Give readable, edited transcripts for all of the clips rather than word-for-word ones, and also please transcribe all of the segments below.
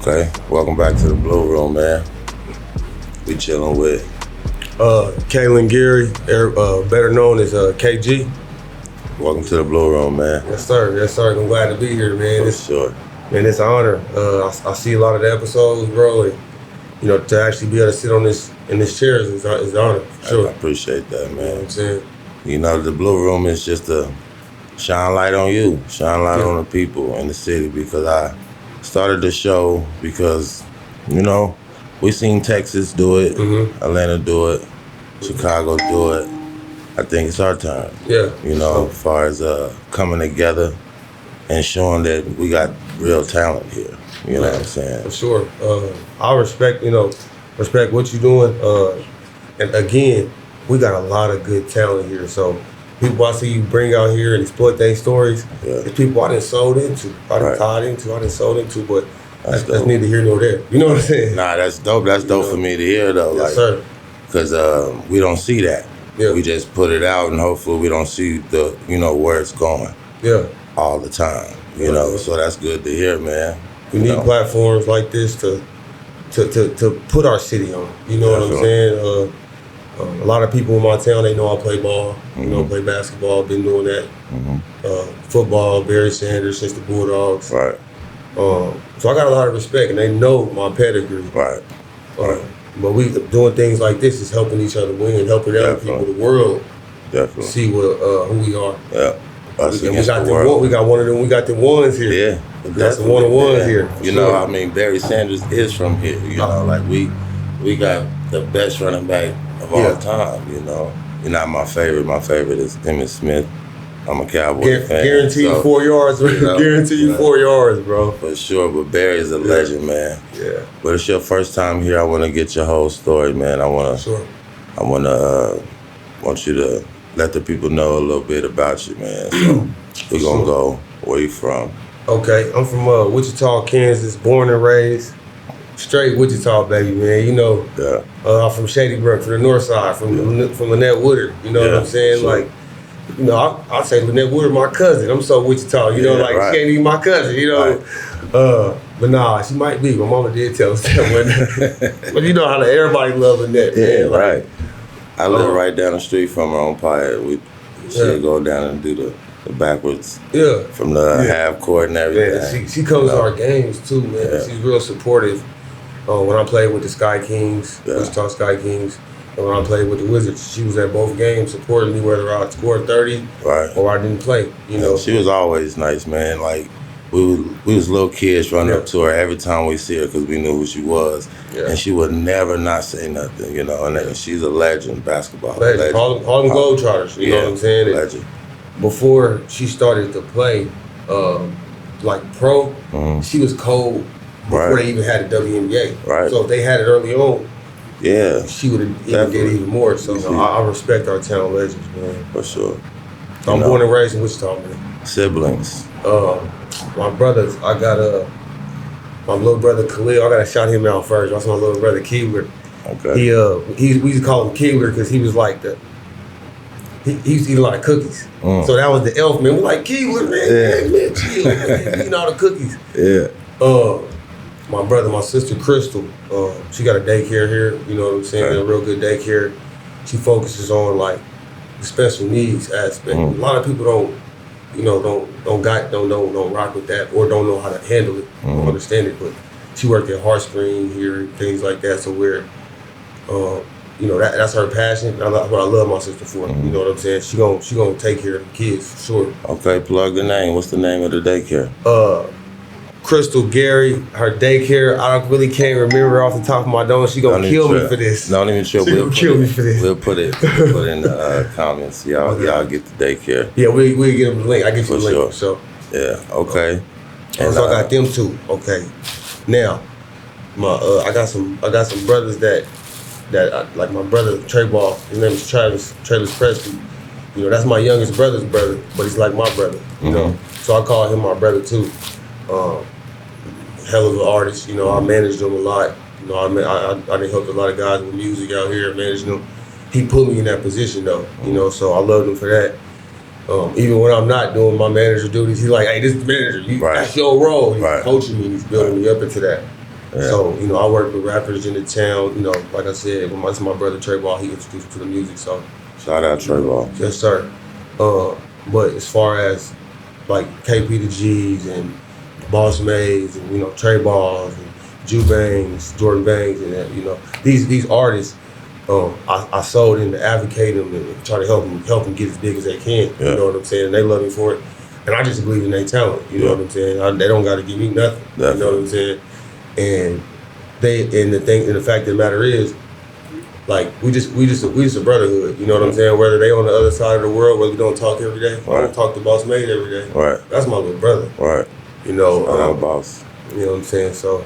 Okay, welcome back to the Bluroom, man. We chilling with Kaelon Gary, better known as KG. welcome to the Bluroom, man. Yes, sir. Yes, sir. I'm glad to be here, man. For sure. Man, it's an honor. I see a lot of the episodes, bro, and to actually be able to sit on this chair is an honor. For sure. I appreciate that, man. You know what I'm saying? The Bluroom is just to shine light on you, shine light on the people in the city, because I started the show because, we seen Texas do it, Atlanta do it, Chicago do it. I think it's our time. Yeah. As far as coming together and showing that we got real talent here. You know what I'm saying? For sure. I respect what you're doing. And again, we got a lot of good talent here. So people I see you bring out here and exploit their stories, it's people I done sold into, I done tied into, I done sold into, but that's neither here nor there. You know what I'm saying? Nah, that's dope. That's dope for me to hear, though. Yes, sir. Because we don't see that. Yeah. We just put it out, and hopefully we don't see where it's going. Yeah. All the time. So that's good to hear, man. We need platforms like this to put our city on. You know what I'm saying? A lot of people in my town, they know I play ball. Play basketball. Been doing that. Football. Barry Sanders since the Bulldogs. Right. So I got a lot of respect, and they know my pedigree. Right. But we doing things like this is helping each other win and helping other people in the world see who we are. Yeah. We got one of them. We got the ones here. Yeah. That's the one-on-ones here. Barry Sanders is from here. We got the best running back of all time. You're not my favorite. My favorite is Emmitt Smith. I'm a Cowboy fan. Guarantee you 4 yards. Guarantee you 4 yards, bro. For sure. But Barry is a legend, man. Yeah. But it's your first time here. I want to get your whole story, man. I want you to let the people know a little bit about you, man. So we're gonna go. Where you from? Okay, I'm from Wichita, Kansas. Born and raised. Straight Wichita, baby, man. I'm from Shady Brook, from the north side, from Lynette Woodard. You know what I'm saying? Sure. I say Lynette Woodard, my cousin. I'm so Wichita, she ain't even my cousin, Right. But nah, she might be. My mama did tell us that. But you know how everybody love Lynette, man. Right. I live right down the street from her on Pyatt. She'll go down and do the backwards from the half court and everything. Yeah, she comes to our games too, man. Yeah. She's real supportive. When I played with the Sky Kings, Wichita Sky Kings, and when I played with the Wizards, she was at both games supporting me whether I scored 30 or I didn't play. She was always nice, man. Like we was little kids running up to her every time we see her because we knew who she was, and she would never not say nothing. And she's a legend, basketball legend. Call them Globetrotters. You know what I'm saying? Legend. Before she started to play, pro, she was cold before they even had the WNBA. Right. So if they had it early on, she would have did even more. So I respect our town legends, man. For sure. I'm born and raised in Wichita, man. Siblings. My brothers, I got my little brother Khalil. I gotta shout him out first. That's my little brother Keebler. Okay. We used to call him Keebler because he was like he used to eat a lot of cookies. So that was the elf man. We're like, Keebler, man, chill, man. Eating all the cookies. Yeah. My sister Crystal, she got a daycare here. You know what I'm saying? A real good daycare. She focuses on like the special needs aspect. A lot of people don't rock with that or don't know how to handle it, don't understand it. But she worked at Heartspring here, things like that. So that's her passion. That's what I love my sister for. You know what I'm saying? She gonna take care of the kids for sure. Okay, plug the name. What's the name of the daycare? Crystal Gary, her daycare. I really can't remember off the top of my dome. She gonna kill me for this. Don't even sure. She gonna kill me for this. We'll put it in the comments. Y'all get the daycare. Yeah, we'll get them the link. I get you the link. Sure. Yeah. Okay. And so I got them too. Okay. Now, I got some brothers that like my brother Trey Ball. His name is Travis Presley. That's my youngest brother's brother, but he's like my brother. So I call him my brother too. Hell of an artist. I managed him a lot. I done helped a lot of guys with music out here, managing them. He put me in that position though. So I loved him for that. Even when I'm not doing my manager duties, he's like, hey, this is the manager. That's your role. He's coaching me. He's building me up into that. So, you know, I work with rappers in the town, you know, like I said, it's my brother Trey Ball, he introduced me to the music, so. Shout out Trey Ball. Yes, sir. But as far as like KP the G's and Boss Mays and, you know, Trey Balls and Jew Bangs, Jordan Bangs, and, you know, these artists, I sold in to advocate them and try to help them get as big as they can. Yeah. You know what I'm saying? And they love me for it. And I just believe in their talent. You know what I'm saying? They don't got to give me nothing. Definitely. You know what I'm saying? And the fact of the matter is, like we just a brotherhood. You know what I'm saying? Whether they on the other side of the world, whether we don't talk every day, I don't talk to Boss Maid every day. Right. That's my little brother. Right. You know, Boss. You know what I'm saying? So.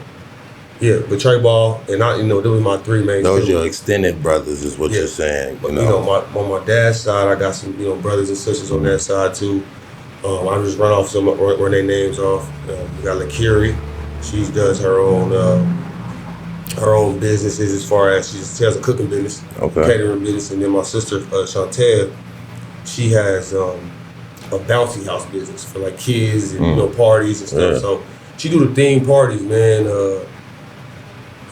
Yeah, but Trey Ball and I, you know, those was my three main. Those your extended brothers, is what you're saying. But you know, on my dad's side, I got some, you know, brothers and sisters on that side too. I just run their names off. We got LaKiri. She does her own businesses as far as she has a cooking business, catering business, and then my sister Chantel, she has a bouncy house business for like kids and you know parties and stuff. So she do the theme parties, man.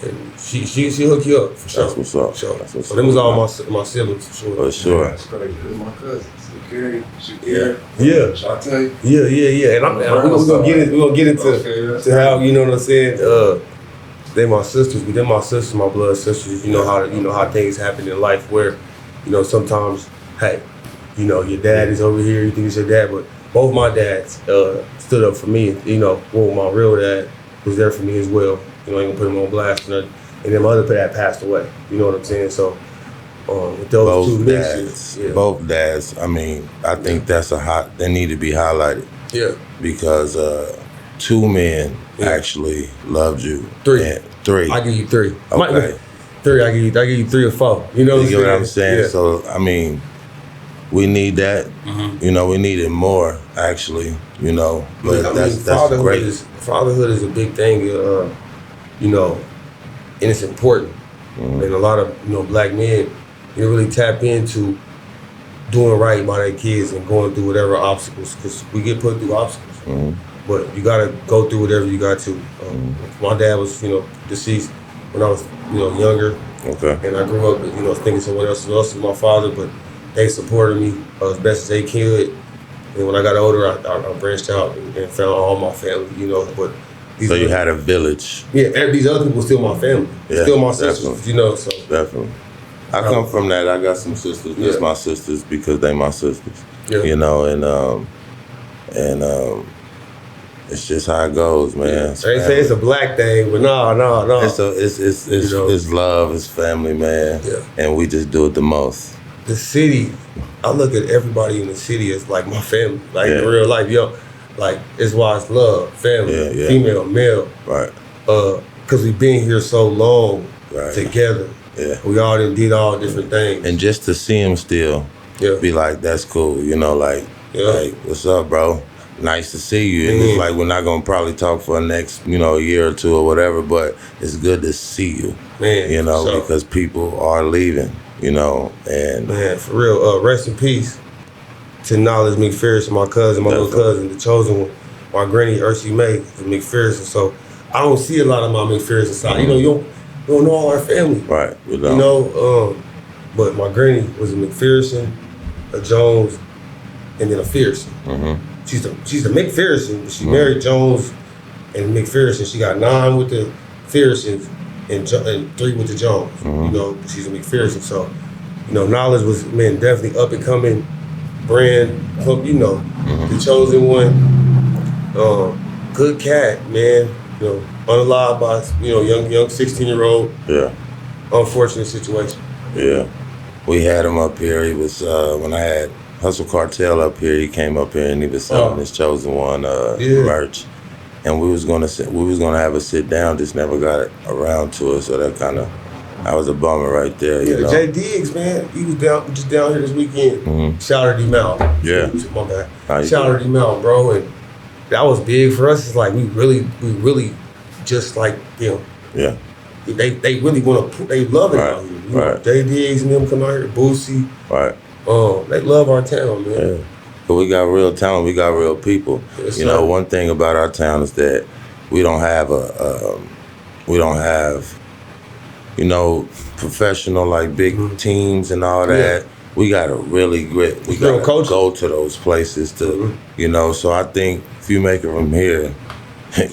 And she hook you up for sure. That's what's up. Sure. That's what's so them was all my siblings for sure. For sure. That's crazy. They're my cousins. Shakira, Yeah. Shante. Yeah. And we're gonna get into how, you know what I'm saying. They my sisters, but they're my sisters, my blood sisters. You know how things happen in life where, you know, sometimes, hey, you know, your dad is over here, you think it's your dad, but both my dads stood up for me. You know, well, my real dad was there for me as well. You know, I ain't gonna put him on blast or nothing. And then my other dad passed away. You know what I'm saying? So with those two mixes, both dads. I mean, I think that's they need to be highlighted. Yeah. Because two men actually loved you. Three. I give you three. Okay. Three. I give you 3 or 4. You know what I'm saying? Yeah. So I mean, we need that. Mm-hmm. You know, we need it more actually. You know, but that's great. Fatherhood is a big thing. You know, and it's important. Mm-hmm. And a lot of, you know, black men, you really tap into doing right by their kids and going through whatever obstacles, because we get put through obstacles. Mm-hmm. But you gotta go through whatever you got to. My dad was, you know, deceased when I was, you know, younger. Okay. And I grew up, you know, thinking someone else was my father, but they supported me as best as they could. And when I got older, I branched out and found all my family, you know, but so you had a village. Yeah, these other people still my family. Yeah, still my sisters, you know, so. Definitely. I come from that. I got some sisters. That's my sisters because they my sisters. Yeah. You know, and it's just how it goes, man. They say it's a black thing, but no. It's love, it's family, man. Yeah. And we just do it the most. The city, I look at everybody in the city as like my family, like in real life, yo. Like, it's why it's love, family, female, male. Right. Because we've been here so long together. Yeah. We all did all different things. And just to see him still be like, that's cool, you know, like, what's up, bro? Nice to see you. And it's like, we're not going to probably talk for the next, you know, a year or two or whatever, but it's good to see you, you know, because people are leaving, you know, and. Man, for real, rest in peace to Knowledge McPherson, my cousin, my little cousin, the chosen one, my granny, Ursi May, McPherson. So I don't see a lot of my McPherson side. You know, you don't know all our family. Right, you know, but my granny was a McPherson, a Jones, and then a Fearson. Mm-hmm. She's a McPherson, but she married Jones and McPherson. She got 9 with the Fearsons and 3 with the Jones. Mm-hmm. You know, she's a McPherson. So, you know, Knowledge was, man, definitely up and coming brand, you know, the chosen one. Good cat, man. You know, unalive by, you know, young 16-year-old. Yeah. Unfortunate situation. Yeah. We had him up here. He was when I had Hustle Cartel up here. He came up here and he was selling his chosen one merch. And we was gonna have a sit down, just never got around to it. So that was a bummer right there. You know? Jay Diggs, man, he was down here this weekend. Mm-hmm. Shouted him out. Yeah. My bad. Shouted him out, bro, and that was big for us. It's like we really just like, you know. Yeah. They really want to. They love it out here. You know, Jay Diggs and them come out here. Boosie. Right. They love our town, man. Yeah. But we got real talent. We got real people. Yes, you know, one thing about our town is that we don't have we don't have, professional like big teams and all that. Yeah. We gotta really grit. We gotta go to those places to, So I think if you make it from here,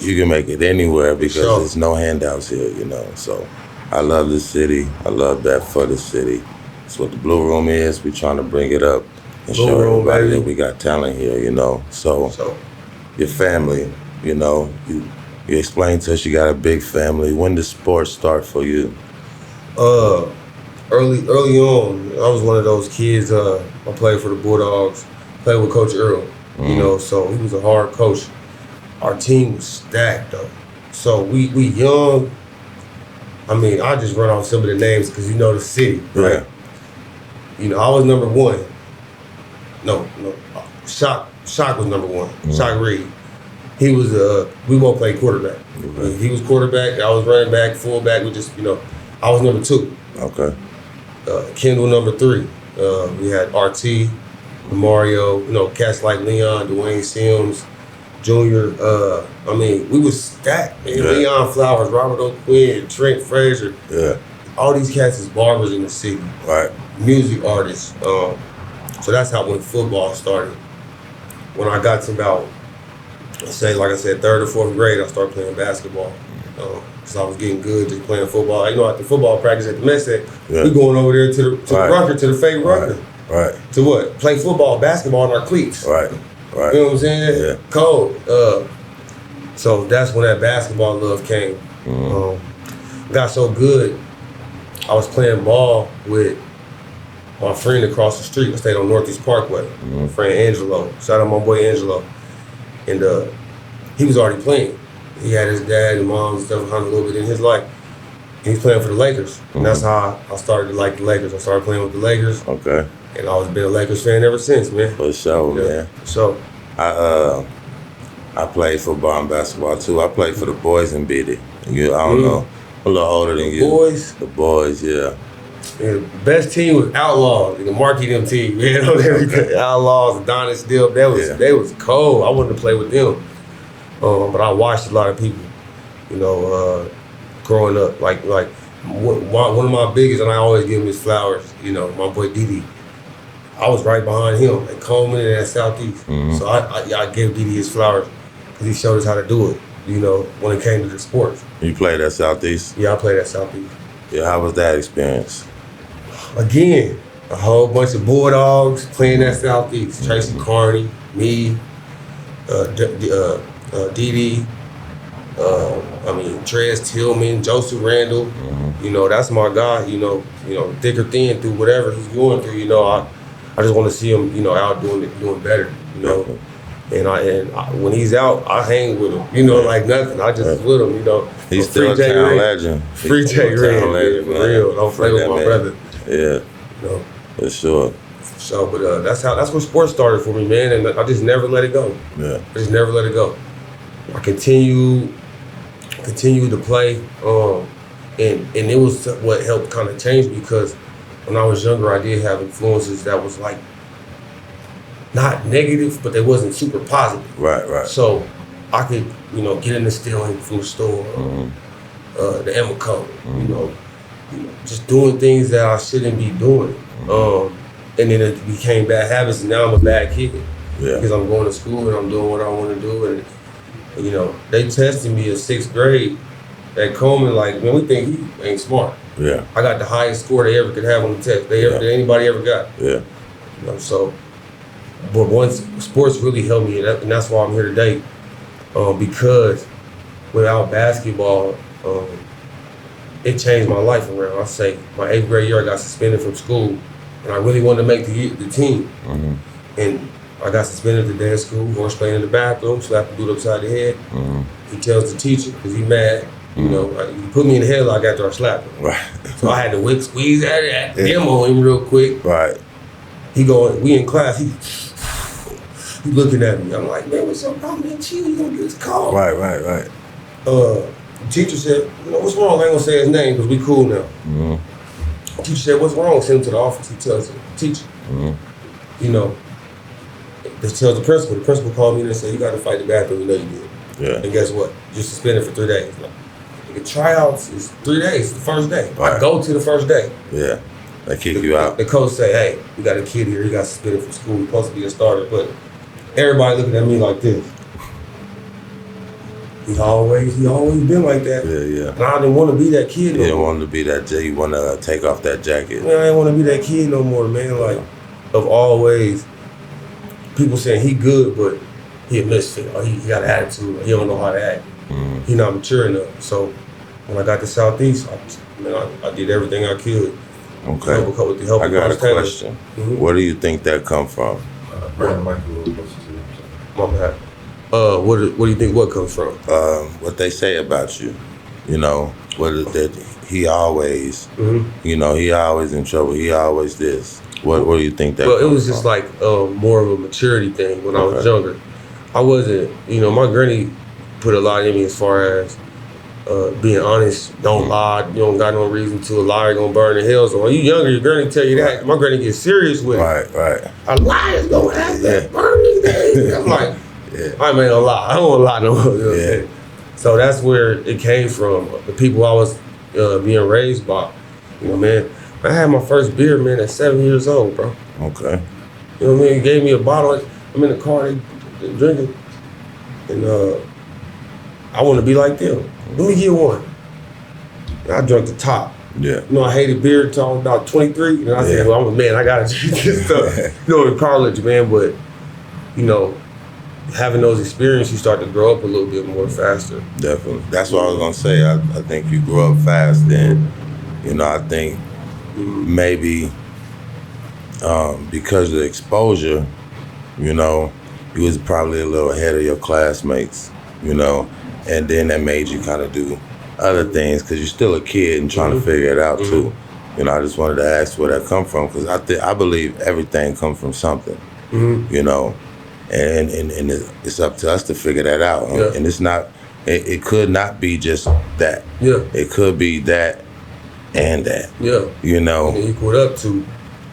you can make it anywhere because there's no handouts here, So I love this city. I love that for the city. It's what the Bluroom is. We trying to bring it up and show everybody that we got talent here, So your family, you explained to us you got a big family. When did sports start for you? Early on, I was one of those kids. I played for the Bulldogs, played with Coach Earl, so he was a hard coach. Our team was stacked though. So we young. I mean, I just run off some of the names because the city, right? Yeah. I was number one. No. Shock was number one. Shock Reed. He was we both played quarterback. Okay. He was quarterback. I was running back, fullback. We just I was number 2. Okay. Kendall number 3. We had RT, Mario. Cats like Leon, Dwayne Sims, Junior. We was stacked. Man. Yeah. Leon Flowers, Robert O'Quinn, Trent Frazier. Yeah. All these cats is barbers in the city. Right. Music artists. So that's how when football started. When I got to about, like I said, 3rd or 4th grade, I started playing basketball. Because I was getting good just playing football. After football practice at the mess set, we going over there to the Rucker, to the fake Rucker. Right. To what? Play football, basketball in our cleats. Right. Right. You know what I'm saying? Yeah. Cold. So that's when that basketball love came. Got so good, I was playing ball with my friend across the street. I stayed on Northeast Parkway. My friend Angelo. Shout out my boy Angelo. And he was already playing. He had his dad and mom and stuff behind a little bit in his life. And he's playing for the Lakers. And that's how I started to like the Lakers. I started playing with the Lakers. Okay. And I've been a Lakers fan ever since, man. For sure, man. So I played football and basketball too. I played for the boys in Biddy. I don't know. I'm a little older than you. Boys? The boys, yeah. The best team was Outlaws, the Marquee them team, man. Everything. Outlaws, Adonis Still, they was cold. I wanted to play with them. But I watched a lot of people, growing up. Like one of my biggest, and I always give him his flowers, my boy Didi. I was right behind him at Coleman and at Southeast. So I gave Didi his flowers because he showed us how to do it, when it came to the sports. You played at Southeast? Yeah, I played at Southeast. Yeah, how was that experience? Again, a whole bunch of Bulldogs playing at Southeast. Tracy Carney, me, Didi, Trez Tillman, Joseph Randall. That's my guy. Thick or thin through whatever he's going through. I just want to see him, out doing better. And when he's out, I hang with him. Like nothing. I just with him. He's still a town legend. Free J Ray, for real. Don't play with my brother. Yeah. For sure. So, but that's where sports started for me, man, and I just never let it go. Yeah. I just never let it go. I continued to play, and it was what helped kind of change me because when I was younger, I did have influences that was like not negative, but they wasn't super positive. Right. So I could, get into stealing from the store, the Emico, just doing things that I shouldn't be doing. And then it became bad habits, and now I'm a bad kid. Yeah. Because I'm going to school and I'm doing what I want to do. And, they tested me in 6th grade at Coleman, like, man, we think he ain't smart. Yeah. I got the highest score they ever could have on the test that anybody ever got. Yeah. But once sports really helped me, and that's why I'm here today, because without basketball, it changed my life around. I say my 8th grade year, I got suspended from school, and I really wanted to make the team. And I got suspended the day of school, horse playing in the bathroom, slapped the dude upside the head. He tells the teacher, because he mad, he put me in the headlock after I slapped him. Right. So I had to squeeze out of that, demo him real quick. Right. We in class, he looking at me. I'm like, man, what's up, bro? Man, chill, you gonna get this call. Right. The teacher said, what's wrong? I ain't gonna say his name because we cool now. The teacher said, what's wrong? Send him to the office. He tells the teacher. They tells the principal. The principal called me and said, you got to fight the bathroom. You know you did. Yeah. And guess what? You're suspended for 3 days. The tryouts is 3 days, the first day. I Right. go to the first day. Yeah. They kick you out. The coach say, hey, we got a kid here, he got suspended from school, he's supposed to be a starter, but everybody looking at me like this. He always been like that. Yeah. And I didn't want to be that kid You no didn't more. want to be that. You want to take off that jacket. Man, I didn't want to be that kid no more, man. Like, of always, people saying he good, but he a misfit, or he got an attitude, or he don't know how to act. He not mature enough. So when I got to Southeast, I did everything I could. Okay. With the help I of got a Coach Taylor. question. Mhm. Where do you think that come from? Brandon Michael was supposed to. My bad. What do you think? What comes from? What they say about you, you know, that he always, you know, he always in trouble. He always this. What do you think that? Well, it was comes just from? like more of a maturity thing when I was Okay. younger. I wasn't, my granny put a lot in me as far as being honest, don't lie, you don't got no reason to. A liar gonna burn in hell. So when you younger, your granny tell you that. My granny gets serious with it. Right. A liar's gonna have that burn these days. I'm like, I ain't gonna lie. I don't wanna lie no more. You know what I'm saying? So that's where it came from. The people I was being raised by. Man, I had my first beer, man, at 7 years old, bro. Okay. You know what I mean? He gave me a bottle. I'm in the car, they drinking. And I want to be like them. Let me get one. And I drank the top. Yeah. I hated beer until I was about 23. And I said, well, I'm a man. I got to drink this stuff. In college, man. But, having those experiences, you start to grow up a little bit more faster. Definitely. That's what I was gonna say. I think you grew up fast. Then, I think maybe because of the exposure, you was probably a little ahead of your classmates, and then that made you kind of do other things because you're still a kid and trying to figure it out too. I just wanted to ask where that come from because I believe everything comes from something, and it's up to us to figure that out. Yeah. And it's not, it could not be just that. Yeah. It could be that and that. Yeah. And equal up to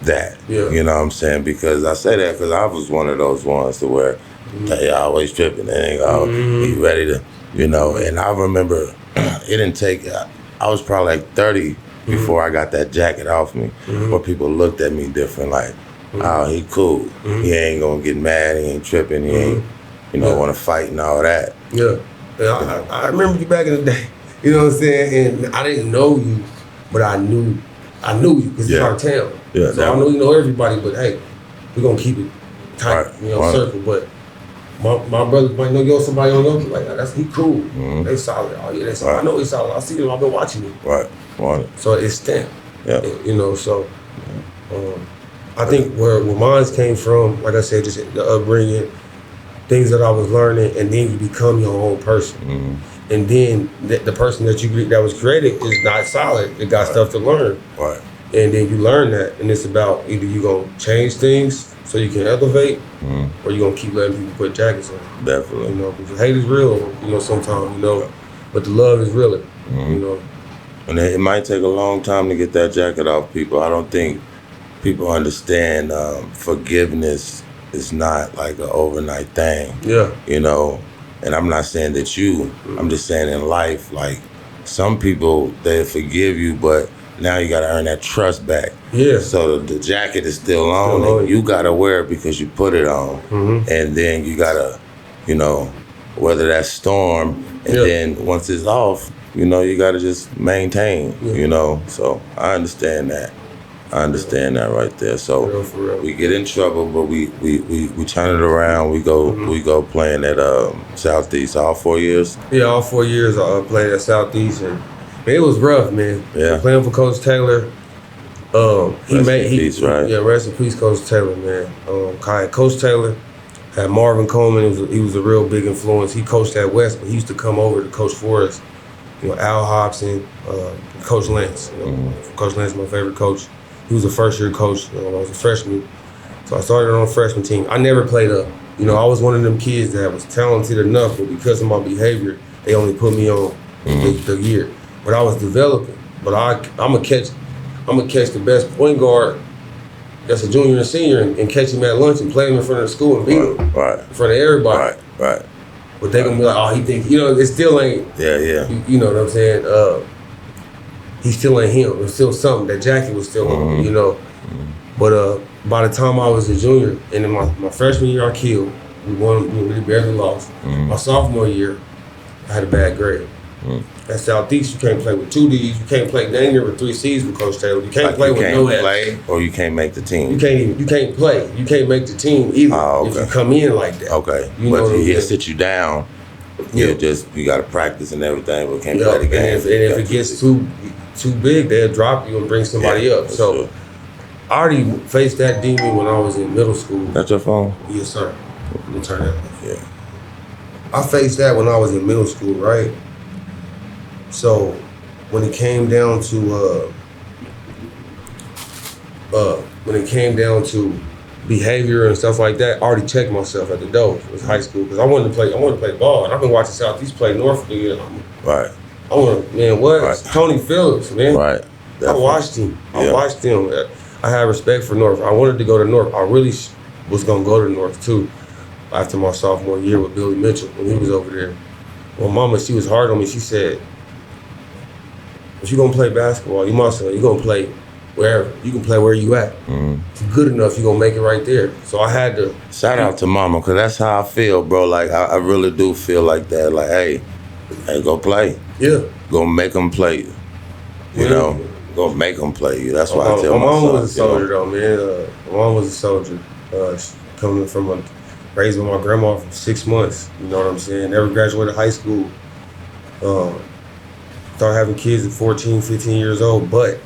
that. Yeah. You know what I'm saying? Because I say that because I was one of those ones to where they always tripping. They ain't be ready to, And I remember it didn't take, I was probably like 30 before I got that jacket off me, where people looked at me different, like, oh, he cool. He ain't gonna get mad. He ain't tripping. He ain't, want to fight and all that. Yeah. I remember you back in the day. You know what I'm saying? And I didn't know you, but I knew you because it's our town. Yeah, so I know you know everybody, but hey, we're gonna keep it tight, Right. circle. But my brothers might know somebody on your like that's he cool. They solid. Oh yeah, they solid. I know he's solid. I see them. I've been watching him. Right. So it's stamped. Yeah. So I think where mine came from, like I said, just the upbringing, things that I was learning, and then you become your own person. And then the person that was created is not solid. It got stuff to learn. Right. And then you learn that, and it's about either you gonna change things so you can elevate, or you gonna keep letting people put jackets on. Definitely. Because hate is real. Sometimes but the love is realer. And it might take a long time to get that jacket off people. I don't think people understand forgiveness is not like an overnight thing. Yeah. And I'm not saying that I'm just saying in life, like some people, they forgive you, but now you gotta earn that trust back. Yeah. So the jacket is still on, and you gotta wear it because you put it on. And then you gotta, weather that storm. And then once it's off, you gotta just maintain, So I understand that. Right there. So For real. we get in trouble, but we turn it around. We go playing at Southeast all 4 years. Yeah, all 4 years I played at Southeast, and man, it was rough, man. Yeah. Playing for Coach Taylor. Rest in peace, right? Yeah, rest in peace, Coach Taylor, man. Coach Taylor had Marvin Coleman. He was a real big influence. He coached at West, but he used to come over to coach for us. Al Hobson, Coach Lance. Coach Lance is my favorite coach. He was a first-year coach. I was a freshman, so I started on a freshman team. I never played up. I was one of them kids that was talented enough, but because of my behavior, they only put me on the year. But I was developing. But I'm gonna catch the best point guard that's a junior and senior and catch him at lunch and play him in front of the school and beat him Right. in front of everybody. Right. But they gonna be like, oh, he think, it still ain't. Yeah. You know what I'm saying? He still ain't him. It was still something. That jacket was still on, But by the time I was a junior, and in my freshman year, I killed. We won. We really barely lost. My sophomore year, I had a bad grade. At Southeast, you can't play with 2 Ds. You can't play dang near with 3 Cs with Coach Taylor. You can't play with no Fs. Play, or you can't make the team. You can't play. You can't make the team either if you come in like that. Okay. But he'll sit you down. You got to practice and everything, but can't play the game. And if it gets too big, they'll drop you and bring somebody up. So sure. I already faced that demon when I was in middle school. That's your phone? Yes, sir. Let me turn that off. Yeah. I faced that when I was in middle school, right? So when it came down to behavior and stuff like that, I already checked myself at the door. It was high school because I wanted to play ball, and I've been watching Southeast play North for years. Right. Tony Phillips, man. Right. Definitely. I watched him. I had respect for North. I wanted to go to North. I really was gonna go to North too after my sophomore year with Billy Mitchell when he was over there. Well, Mama, she was hard on me. She said, if you're gonna play basketball, you gonna play wherever. You can play where you at. If you're good enough, you're gonna make it right there. So I had to shout out to Mama, because that's how I feel, bro. Like I really do feel like that. Like, hey, go play. Yeah. Go make them play. You know, go make them play you. That's why I tell my my mom son. was a soldier though, man. My mom was a soldier. Coming from raised with my grandma for 6 months. You know what I'm saying? Never graduated high school. Started having kids at 14, 15 years old, but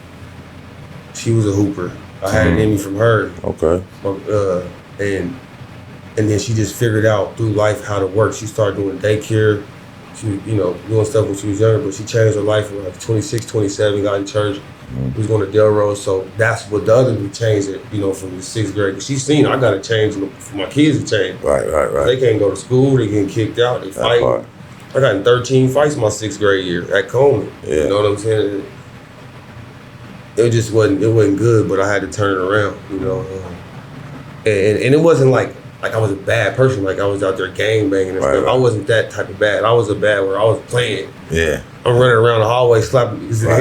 she was a hooper. I had it in me from her. Okay. And then she just figured out through life how to work. She started doing daycare. She, doing stuff when she was younger, but she changed her life when like 26, 27, got in church. We was going to Delrose, so that's what the other dude changed it, from the 6th grade. Because she's seen I got to change for my kids to change. Right. They can't go to school, they getting kicked out, they fight. I got in 13 fights my 6th grade year at Coleman. Yeah. You know what I'm saying? It just wasn't good, but I had to turn it around, And it wasn't like I was a bad person, like I was out there gang banging and stuff. Right. I wasn't that type of bad. I was a bad where I was playing. Yeah. I'm running around the hallway slapping niggas in the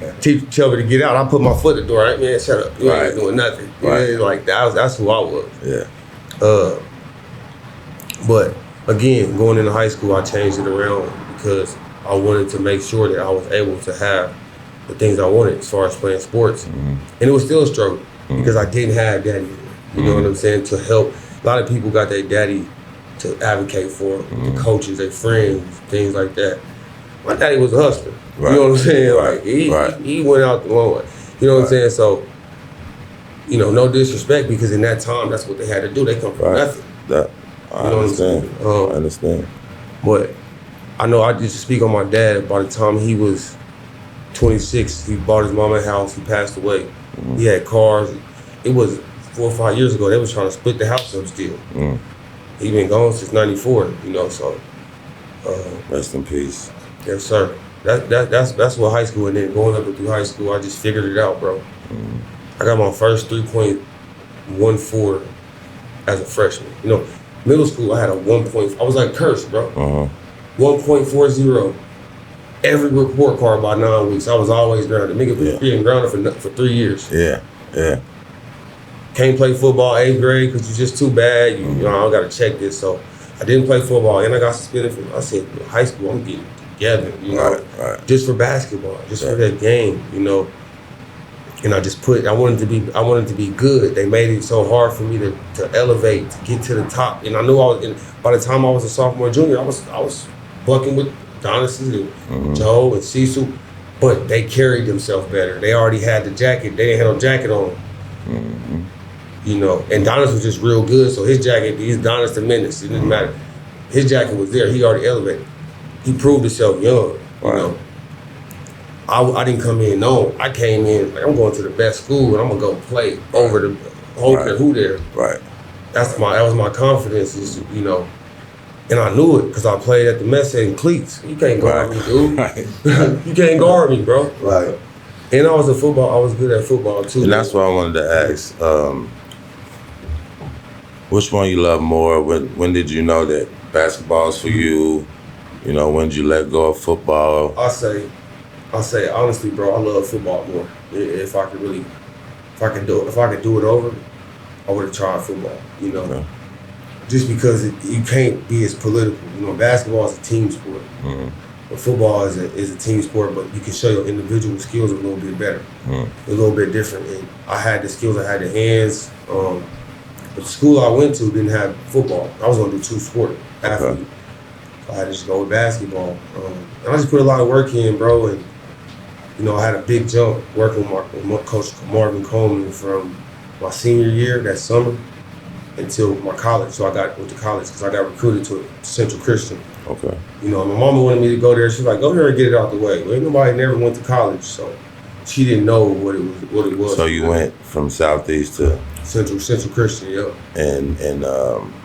head. Teacher tell me to get out. I put my foot at the door. Right, man, shut up. You ain't doing nothing. Right. Like that's who I was. Yeah. But again, going into high school, I changed it around because I wanted to make sure that I was able to have the things I wanted as far as playing sports. And it was still a struggle because I didn't have daddy. You know what I'm saying? To help. A lot of people got their daddy to advocate for them, the coaches, their friends, things like that. My daddy was a hustler. Right. You know what I'm saying? Right. Like he went out the long way. You know what I'm saying? So, no disrespect, because in that time that's what they had to do. They come from nothing. I understand. I understand. But I know I just speak on my dad. By the time he was 26, he bought his mama a house. He passed away. He had cars. It was 4 or 5 years ago. They was trying to split the house up still. He been gone since '94. So. Rest in peace. Yes, sir. That's what high school, and then going up through high school, I just figured it out, bro. I got my first 3.14 as a freshman. Middle school, I had a 1 point. I was like cursed, bro. 1.40. Every report card by 9 weeks. I was always grounded. Nigga being grounded for 3 years. Yeah. Can't play football 8th grade because you're just too bad. I don't got to check this. So I didn't play football, and I got suspended from. I said, high school, I'm getting together. Right. Just for basketball, just for that game. And I just I wanted to be good. They made it so hard for me to elevate, to get to the top. And I knew by the time I was a sophomore, junior, I was bucking with Donovan and Joe and Cecil, but they carried themselves better. They already had the jacket. They didn't have no jacket on. And Donovan was just real good. So his jacket, he's Donovan the menace. It didn't matter. His jacket was there. He already elevated. He proved himself young. I didn't come in knowing. I came in like, I'm going to the best school and I'm gonna go play over the whole who there. Right. That was my confidence. And I knew it because I played at the Mets in cleats. You can't guard me, dude. You can't guard me, bro. Right. And I was good at football too. And that's what I wanted to ask. Which one you love more? When did you know that basketball's for you? You know, when did you let go of football? I say honestly, bro, I love football more. If I could do it over, I would have tried football. You know, Okay. just because you can't be as political. You know, basketball is a team sport. Mm-hmm. But football is a team sport, but you can show your individual skills a little bit better, Mm-hmm. a little bit different. And I had the skills, I had the hands. But the school I went to didn't have football. I was gonna do two sport athlete. So I had to just go with basketball. And I just put a lot of work in, bro. And you know, I had a big jump working with my coach Marvin Coleman from my senior year that summer until my college. So I went to college because I got recruited to Central Christian. Okay. You know, my mama wanted me to go there. She's like, go here and get it out the way. Well, ain't nobody never went to college, so she didn't know what it was. So you went from Southeast to Central Christian, yeah. and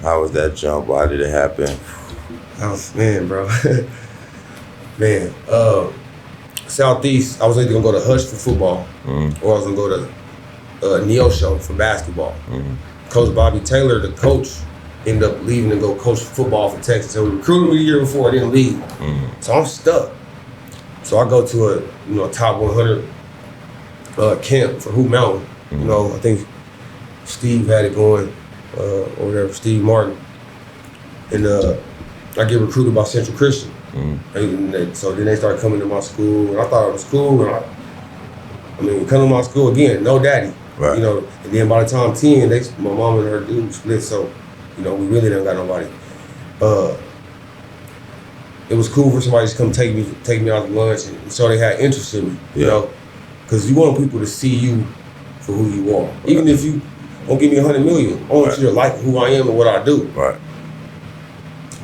how was that jump? Why did it happen? Man, bro. Man, Southeast, I was either gonna go to Hush for football, or I was gonna go to Neosho for basketball. Coach Bobby Taylor, the coach, ended up leaving to go coach football for Texas. So he recruited me the year before, I didn't leave. So I'm stuck. So I go to a top 100 camp for Hoop Mountain. You know, I think Steve had it going, or whatever, Steve Martin. And I get recruited by Central Christian. So then they started coming to my school, and I thought it was cool. And I mean, coming to my school again, no daddy. Right. You know, and then by the time 10, my mom and her dude split, so, you know, we really didn't got nobody. It was cool for somebody to come take me out to lunch, and so they had interest in me, you know, because you want people to see you for who you are. Right. Even if you don't give me $100 million, I want you to like who I am and what I do. Right.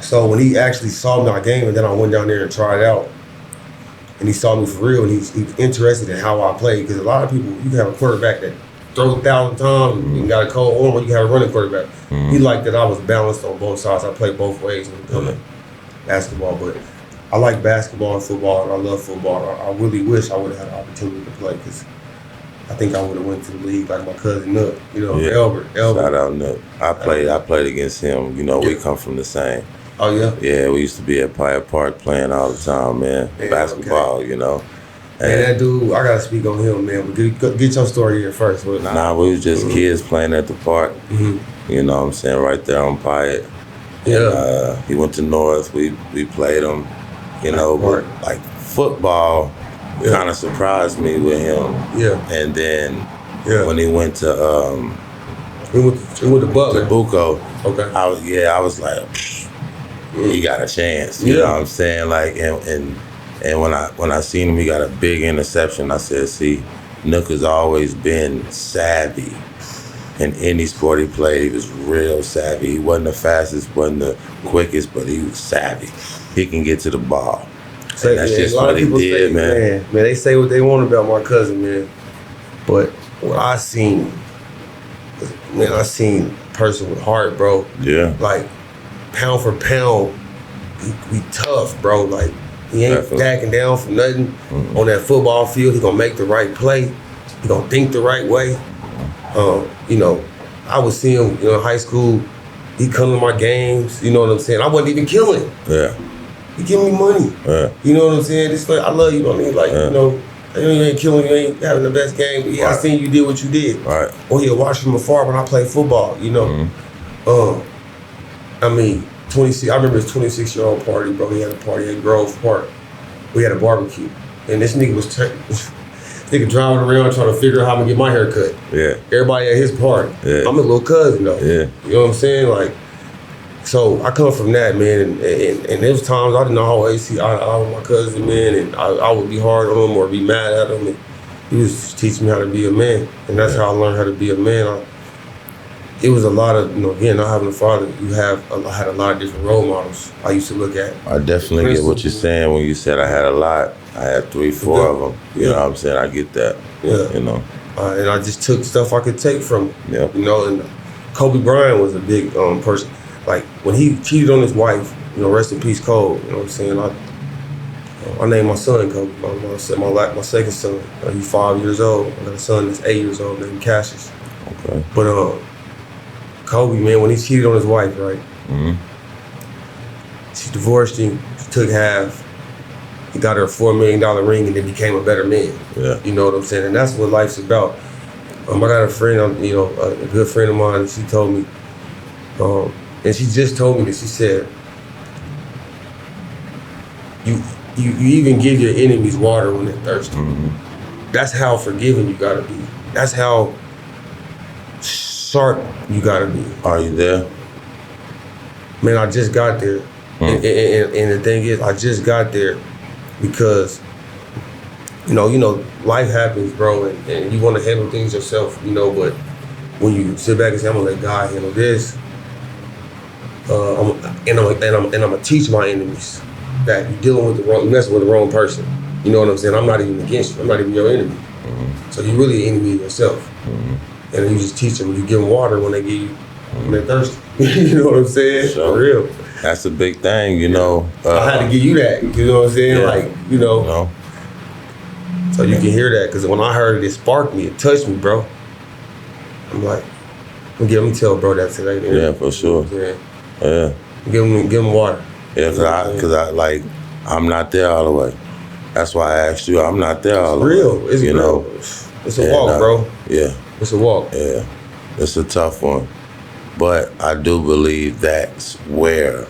So when he actually saw my game, and then I went down there and tried out, and he saw me for real, and he was interested in how I played, because a lot of people, you can have a quarterback that throws 1,000 times and got a cold arm, or you can have a running quarterback. He liked that I was balanced on both sides. I played both ways when it comes to basketball, but I like basketball and football, and I love football. I really wish I would have had the opportunity to play, because I think I would have went to the league like my cousin Nook, you know, Albert. Shout out Nook. I played against him. You know, we come from the same. Oh, yeah? Yeah, we used to be at Pioneer Park playing all the time, man. Basketball, you know. And that dude, I gotta speak on him, man. But get your story here first. We was just kids playing at the park. You know what I'm saying? Right there on Pyatt. Yeah. He went to North. We played him. You know, but like football kind of surprised me with him. Yeah. And then when he went to he went to Butler. To Buco. Okay. I was like, he got a chance. You know what I'm saying? Like, and when I seen him, he got a big interception. I said, see, Nook has always been savvy. In any sport he played, he was real savvy. He wasn't the fastest, wasn't the quickest, but he was savvy. He can get to the ball. So that's just what he did, man. Man, they say what they want about my cousin, man. But what I seen a person with heart, bro. Yeah. Like, pound for pound, he tough, bro. Like, he ain't backing down for nothing. On that football field, he gonna make the right play. He gonna think the right way. You know, I would see him, in high school. He come to my games. You know what I'm saying? I wasn't even killing. Yeah. He give me money. Yeah. You know what I'm saying? This I love you. I mean, like, you know, you ain't killing, you ain't having the best game. But I seen you did what you did. Right. Or he'll watch from afar when I play football. You know. I mean, 26. I remember his 26-year-old party, bro. He had a party at Grove Park. We had a barbecue, and this nigga was nigga driving around trying to figure out how I'm gonna get my hair cut. Yeah. Everybody at his party. Yeah. I'm his little cousin though. Yeah. You know what I'm saying? Like, so I come from that, man, and there was times I didn't know how to see eye with my cousin, man, and I would be hard on him or be mad at him. And he was just teaching me how to be a man, and that's how I learned how to be a man. It was a lot of, again, not having a father, I had a lot of different role models I used to look at. I definitely get what you're saying when you said I had a lot. I had 3, 4 of them. You know what I'm saying? I get that. Yeah. You know. And I just took stuff I could take from him. Yeah. You know, and Kobe Bryant was a big person. Like, when he cheated on his wife, rest in peace, Cole. You know what I'm saying? I named my son Kobe. My second son. He's 5 years old. I got a son that's 8 years old named Cassius. Okay. But Kobe, man, when he cheated on his wife, right? She divorced him. She took half. He got her a $4 million ring and then became a better man. Yeah. You know what I'm saying? And that's what life's about. I got a friend, a good friend of mine, and she told me, and she just told me this. She said, you even give your enemies water when they're thirsty. Mm-hmm. That's how forgiving you gotta be. That's how sharp you gotta be. Are you there? Man, I just got there. And the thing is, I just got there because, life happens, bro, and you want to handle things yourself, but when you sit back and say, I'm gonna let God handle this, I'm gonna teach my enemies that you're messing with the wrong person. You know what I'm saying? I'm not even against you. I'm not even your enemy. Mm-hmm. So you're really an enemy of yourself. Mm-hmm. And you just teach them. You give them water when when they're thirsty. You know what I'm saying? Sure. For real. That's a big thing, I had to give you that. You know what I'm saying? Yeah. So you can hear that, because when I heard it sparked me. It touched me, bro. I'm like, I'm gonna tell bro that today. Man. Yeah, for sure. Yeah. Give him water. Yeah, cause I'm not there all the way. That's why I asked you. I'm not there all the way. It's real. It's a walk, bro. Yeah. It's a walk. Yeah. It's a tough one. But I do believe that's where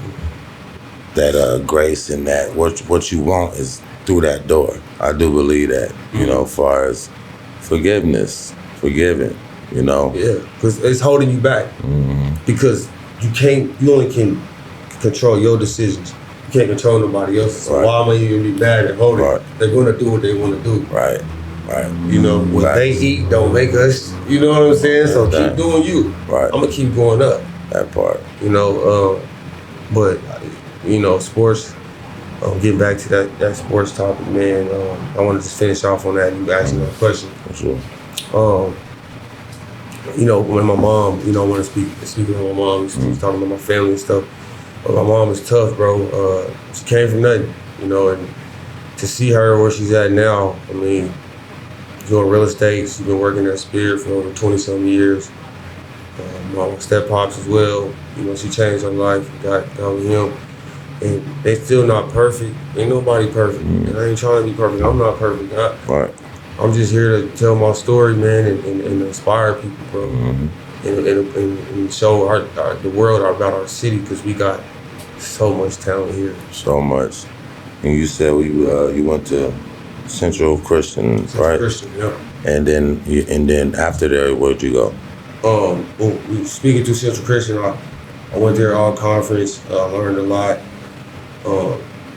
that grace and that what you want is through that door. I do believe that, as far as forgiveness, forgiving, Yeah, because it's holding you back. Mm-hmm. Because you only can control your decisions. You can't control nobody else's. So why am I even be mad and hold it? They're gonna do what they want to do. Right. What they eat don't make us. You know what I'm saying? So keep doing you. Right. I'm gonna keep going up. That part. But sports. Getting back to that sports topic, man. I want to just finish off on that. You asked me that question. For sure. When my mom, I want to speak with my mom. She's talking about my family and stuff. But my mom is tough, bro. She came from nothing, and to see her where she's at now, I mean, she's doing real estate. She's been working at Spirit for over 20-some years. My step-pops as well. She changed her life, got with him. And they still not perfect. Ain't nobody perfect. And I ain't trying to be perfect. I'm not perfect. I'm just here to tell my story, man, and inspire people, bro. Mm-hmm. And show the world about our city, because we got so much talent here. So much. And you said you went to Central Christian, right? Christian, yeah. And then after there, where'd you go? Speaking to Central Christian, I went there all conference. Learned a lot.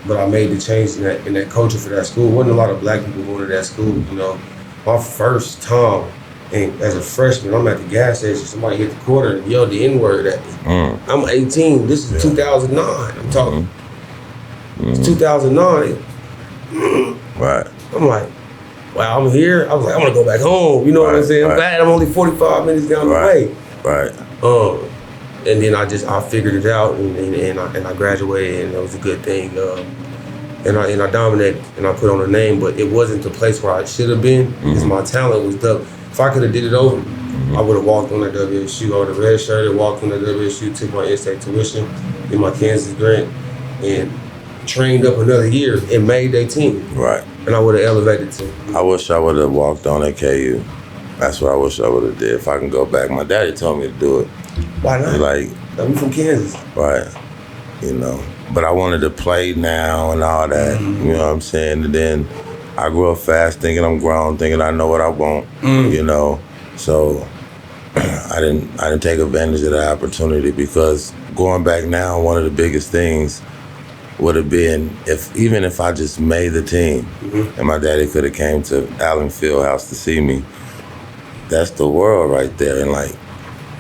But I made the change in that culture for that school. Wasn't a lot of black people going to that school, My first time, and as a freshman, I'm at the gas station. Somebody hit the quarter and yelled the N-word at me. I'm 18. This is 2009. I'm talking. It's 2009. Right. I'm like, wow, I'm here. I was like, I'm gonna go back home. You know what I'm saying? I'm glad I'm only 45 minutes down the way. Right. And then I figured it out, and I graduated, and it was a good thing. And I dominated, and I put on a name, but it wasn't the place where I should have been, because my talent was done. If I could have did it over, I would have walked on that WSU. I would have redshirted, walked on that WSU, took my in-state tuition, did my Kansas grant, and trained up another year and made their team. Right. And I would have elevated the team. I wish I would have walked on at KU. That's what I wish I would have did. If I can go back, my daddy told me to do it. Why not? Like, I'm from Kansas. Right. But I wanted to play now and all that. Mm-hmm. You know what I'm saying? And then I grew up fast, thinking I'm grown, thinking I know what I want. So I didn't take advantage of that opportunity, because going back now, one of the biggest things would have been even if I just made the team, and my daddy could have came to Allen Fieldhouse to see me. That's the world right there. And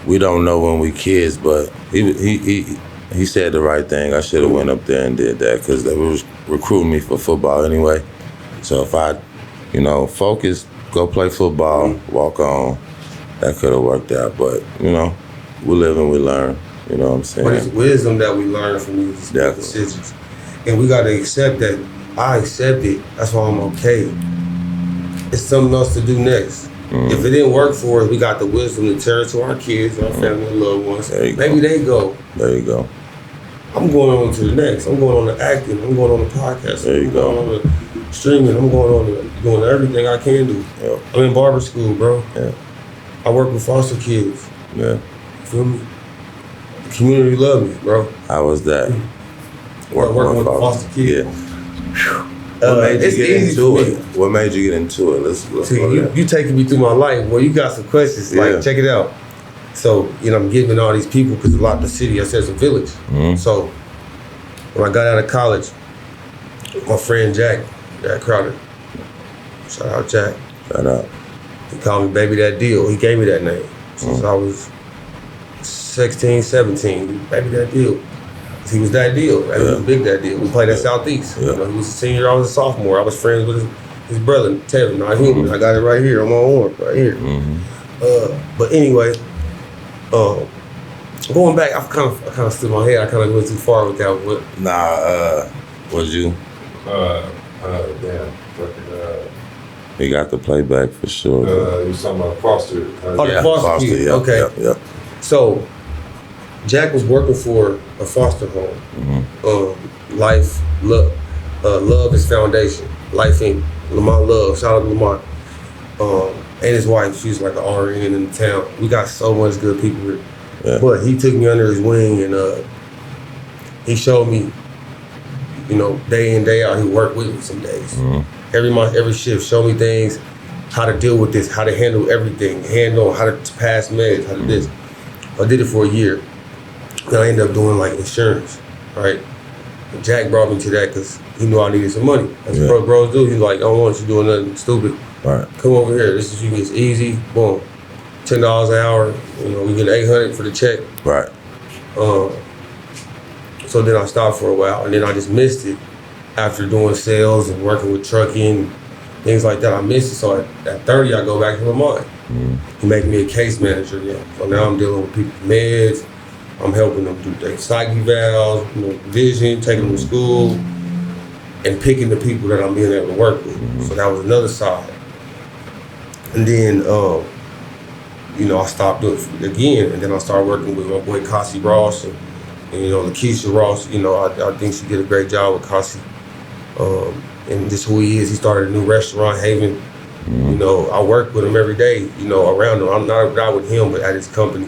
we don't know when we kids, but he said the right thing. I should have went up there and did that, because they was recruiting me for football anyway. So if I, focus, go play football, walk on, that could have worked out. But, we live and we learn. You know what I'm saying? But it's wisdom that we learn from these decisions. And we got to accept that. I accept it. That's why I'm okay. It's something else to do next. If it didn't work for us, we got the wisdom to tell it to our kids, our family, and loved ones. Maybe they go. There you go. I'm going on to the next. I'm going on to acting. I'm going on to podcasting. There you I'm go. going on to streaming. I'm going on to doing everything I can do. Yep. I'm in barber school, bro. Yeah. I work with foster kids. Yeah. You feel me? The community love me, bro. How was that? Working with foster kids. Yeah. What made you it's get easy into for it? me. What made you get into it? Let's See, go there. you taking me through my life. Well, you got some questions. Yeah. Like, check it out. So, I'm giving all these people, because a lot of the city, I said it's a village. Mhm. So, when I got out of college, my friend Jack Crowder, shout out Jack. Shout out. He called me Baby That Deal. He gave me that name since I was 16, 17. Baby That Deal. He was that deal. Right? He was big that deal. We played at Southeast. Yeah. He was a senior, I was a sophomore. I was friends with his brother, Tevin, not human. I got it right here on my arm, right here. But anyway, going back, I kind of stood my head. I kind of went too far with that one. Nah, was you? Damn. Fucking, You got the playback for sure. you was talking about Foster. the foster kid. Yep, Okay. Yep. So, Jack was working for a foster home. Life, Love is Foundation. Life Inc. Lamont Love. Shout out to Lamont. And his wife, she's like an RN in the town. We got so much good people here. Yeah. But he took me under his wing and he showed me, day in, day out, he worked with me some days. Every month, every shift, showed me things, how to deal with this, how to handle everything, how to pass meds, how to this. I did it for a year. Then I ended up doing like insurance, right? And Jack brought me to that because he knew I needed some money. That's what bros do. He's like, I don't want you doing nothing stupid. Right. Come over here. This is it's easy. Boom. $10 an hour. We get $800 for the check. Right. So then I stopped for a while, and then I just missed it after doing sales and working with trucking, things like that. I missed it. So at 30, I go back to Lamont. He made me a case manager. So now I'm dealing with people's meds. I'm helping them do their psyche valves, vision, taking them to school, and picking the people that I'm being able to work with. So that was another side. And then, I stopped doing it again, and then I started working with my boy Cassie Ross and Lakeisha Ross. I think she did a great job with Cassie. And just who he is. He started a new restaurant, Haven. I work with him every day, around him. I'm not with him, but at his company.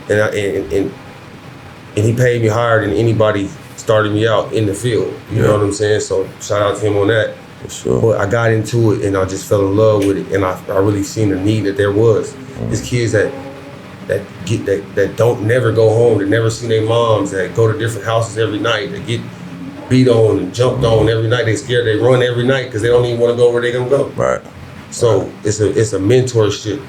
And he paid me higher than anybody started me out in the field. You know what I'm saying? So shout out to him on that. For sure. But I got into it and I just fell in love with it, and I really seen the need that there was. There's kids that don't never go home, that never see their moms, that go to different houses every night, that get beat on and jumped on every night. They scared, they run every night because they don't even want to go where they're gonna go. Right. So it's a mentorship.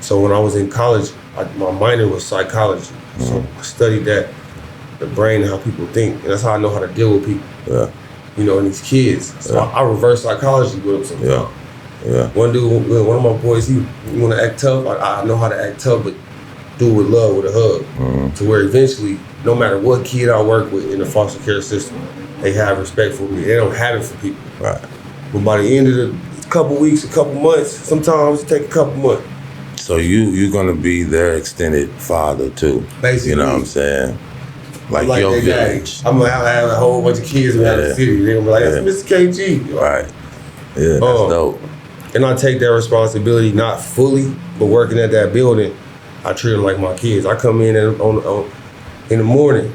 So when I was in college, my minor was psychology. So I studied that, the brain and how people think, and that's how I know how to deal with people. Yeah. And these kids. So I reverse psychology with them sometimes. Yeah. One of my boys, he want to act tough. I know how to act tough, but do it with love, with a hug. To where eventually, no matter what kid I work with in the foster care system, they have respect for me. They don't have it for people. Right. But by the end of the couple weeks, a couple months, sometimes it take a couple months. So you're gonna be their extended father too. Basically. You know what I'm saying? Like your they got- village. I'm gonna have a whole bunch of kids around the city. They're gonna be like, that's Mr. KG. Right. Yeah, that's dope. And I take that responsibility, not fully, but working at that building, I treat them like my kids. I come in in the morning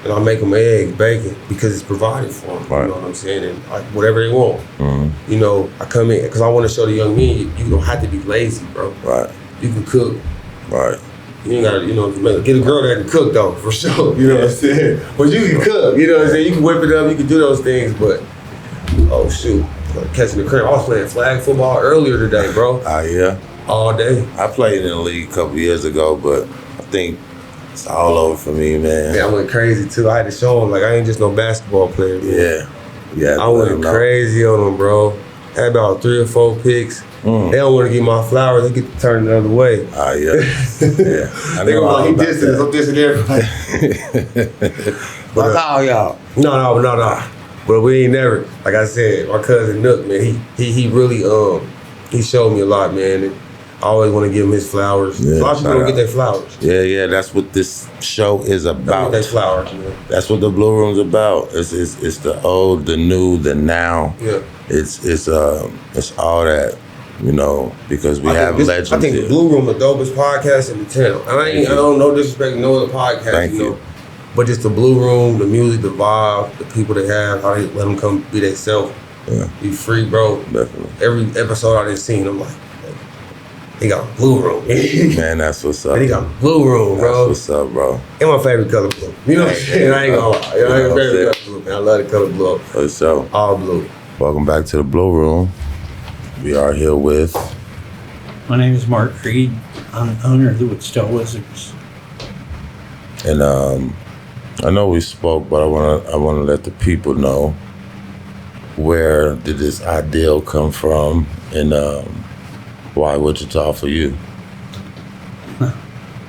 and I make them eggs, bacon, because it's provided for them. Right. You know what I'm saying? And whatever they want. I come in because I want to show the young men you don't have to be lazy, bro. Right. You can cook. Right. You ain't gotta, get a girl that can cook though, for sure. You know what I'm saying? But you can cook. You know what I'm saying? You can whip it up. You can do those things. But oh shoot, catching the cramp. I was playing flag football earlier today, bro. Yeah. All day. I played in the league a couple years ago, but I think it's all over for me, man. Yeah, I went crazy too. I had to show them, like, I ain't just no basketball player, man. Yeah. I went crazy on them, bro. Had about 3 or 4 picks. They don't want to get my flowers. They get to turn the other way. Yeah. I They know gonna all be like, he about dissing us. I'm that. dissing everybody. Fuck all y'all. No. But we ain't never, like I said, my cousin Nook, man, he really, he showed me a lot, man. And I always want to give him his flowers. Yeah, a lot of people shout don't get out. their flowers. Yeah, that's what this show is Don't about. get their flowers, man. That's what the Blue Room's about. It's the old, the new, the now. Yeah. It's all that, you know, because we have legends I think here. the Blue Room the dopest podcast in the town. I don't no disrespect to no other podcast, Thank you know. you. But just the Blue Room, the music, the vibe, the people they have, how they let them come be themselves, Yeah, be free, bro. definitely. Every episode I done seen, I'm like, they got a Blue Room. Man, that's what's up. They got a Blue Room, bro. That's what's up, bro. And my favorite color blue. You know what I'm saying? I ain't gonna lie. You know My what I'm favorite color blue, man. I love the color blue. For sure. All blue. Welcome back to the Blue Room. We are here with My name is Mark Creed. I'm the owner of the Wichita Wizards. And I know we spoke, but I wanna let the people know, where did this ideal come from, and why Wichita for you?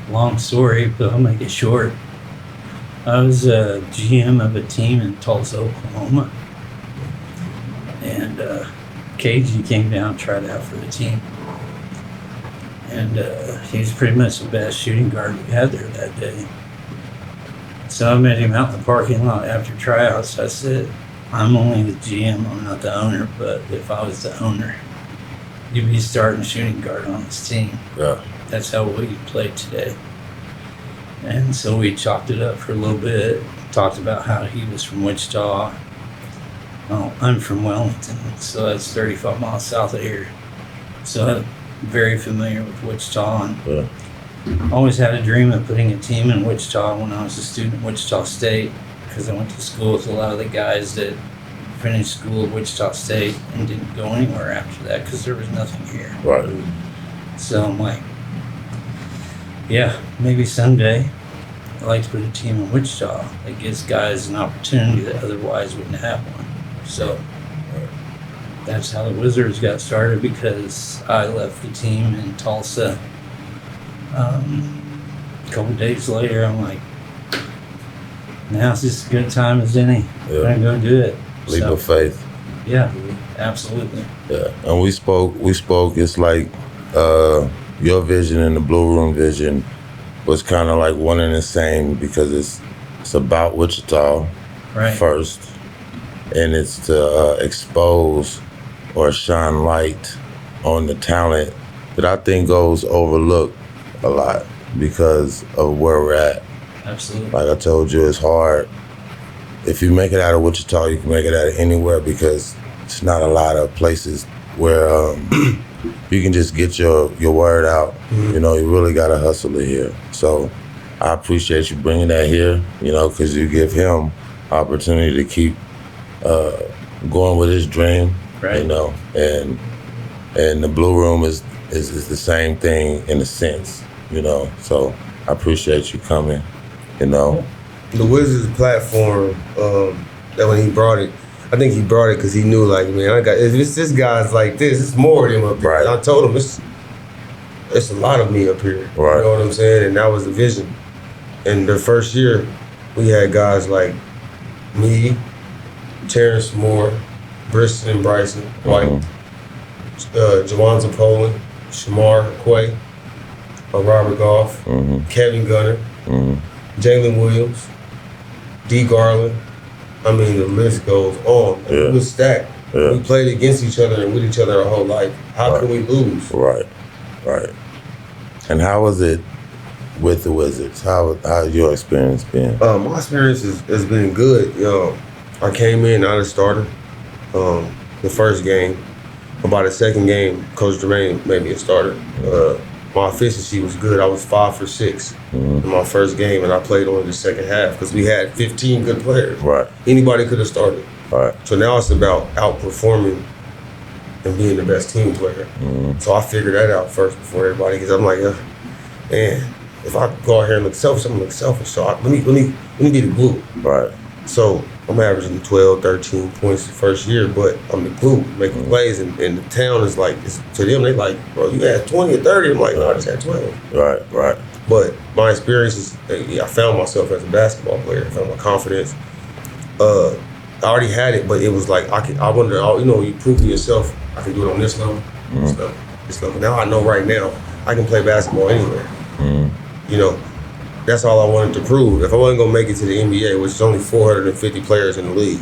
Long story, but I'll make it short. I was a GM of a team in Tulsa, Oklahoma. And KG came down and tried out for the team. And he was pretty much the best shooting guard we had there that day. So I met him out in the parking lot after tryouts. I said, I'm only the GM, I'm not the owner, but if I was the owner, you'd be starting shooting guard on this team. Yeah. That's how we played today. And so we chopped it up for a little bit, talked about how he was from Wichita. Well, I'm from Wellington, so that's 35 miles south of here. So I'm very familiar with Wichita, and Yeah. always had a dream of putting a team in Wichita when I was a student at Wichita State, because I went to school with a lot of the guys that finished school at Wichita State and didn't go anywhere after that because there was nothing here. Right. So I'm like, yeah, maybe someday I'd like to put a team in Wichita that gives guys an opportunity that otherwise wouldn't have one. So that's how the Wizards got started, because I left the team in Tulsa. A couple days later, I'm like, now's just as good a time as any. Yeah. I'm gonna go do it. Leap So, of faith. yeah, absolutely. Yeah. And we spoke. It's like your vision and the Blue Room vision was kind of like one and the same, because it's about Wichita Right. first, and it's to expose or shine light on the talent that I think goes overlooked a lot because of where we're at. Absolutely. Like I told you, it's hard. If you make it out of Wichita, you can make it out of anywhere, because it's not a lot of places where you can just get your word out. Mm-hmm. You know, you really got to hustle it here. So I appreciate you bringing that here, you know, because you give him opportunity to keep going with his dream, Right. you know, and the Blue Room is the same thing in a sense, you know. So I appreciate you coming, you know. The Wizards platform, that when he brought it, I think he brought it because he knew, like, man, if this guy's like this, it's more of him up here. Right. And I told him, it's a lot of me up here. Right. You know what I'm saying? And that was the vision. And the first year, we had guys like me, Terrence Moore, Briston and Bryson White, Jawanza Poland, Shamar Quay, Robert Goff, Kevin Gunner, Jalen Williams, D. Garland. I mean, the list goes on. And Yeah. we was stacked. Yeah. We played against each other and with each other our whole life. How Right. can we lose? Right. And how was it with the Wizards? How your experience been? My experience has been good. I came in not a starter. The first game, about the second game, Coach Jermaine made me a starter. My efficiency was good. I was 5 for 6 in my first game, and I played only the second half because we had 15 good players. Right. Anybody could have started. Right. So now it's about outperforming and being the best team player. So I figured that out first before everybody, because I'm like, man, if I go out here and look selfish, I'm gonna look selfish. So let me be the glue. Right. So I'm averaging 12, 13 points the first year, but I'm the glue, making plays, and the town is like, to them, they like, bro, you had 20 or 30. I'm like, no, I just had 12. Right. But my experience is, I found myself as a basketball player. I found my confidence. I already had it, but it was like, I wanted to, you prove to yourself, I can do it on this level, this level. this level. Now I know right now I can play basketball anywhere. You know, that's all I wanted to prove. If I wasn't gonna make it to the NBA, which is only 450 players in the league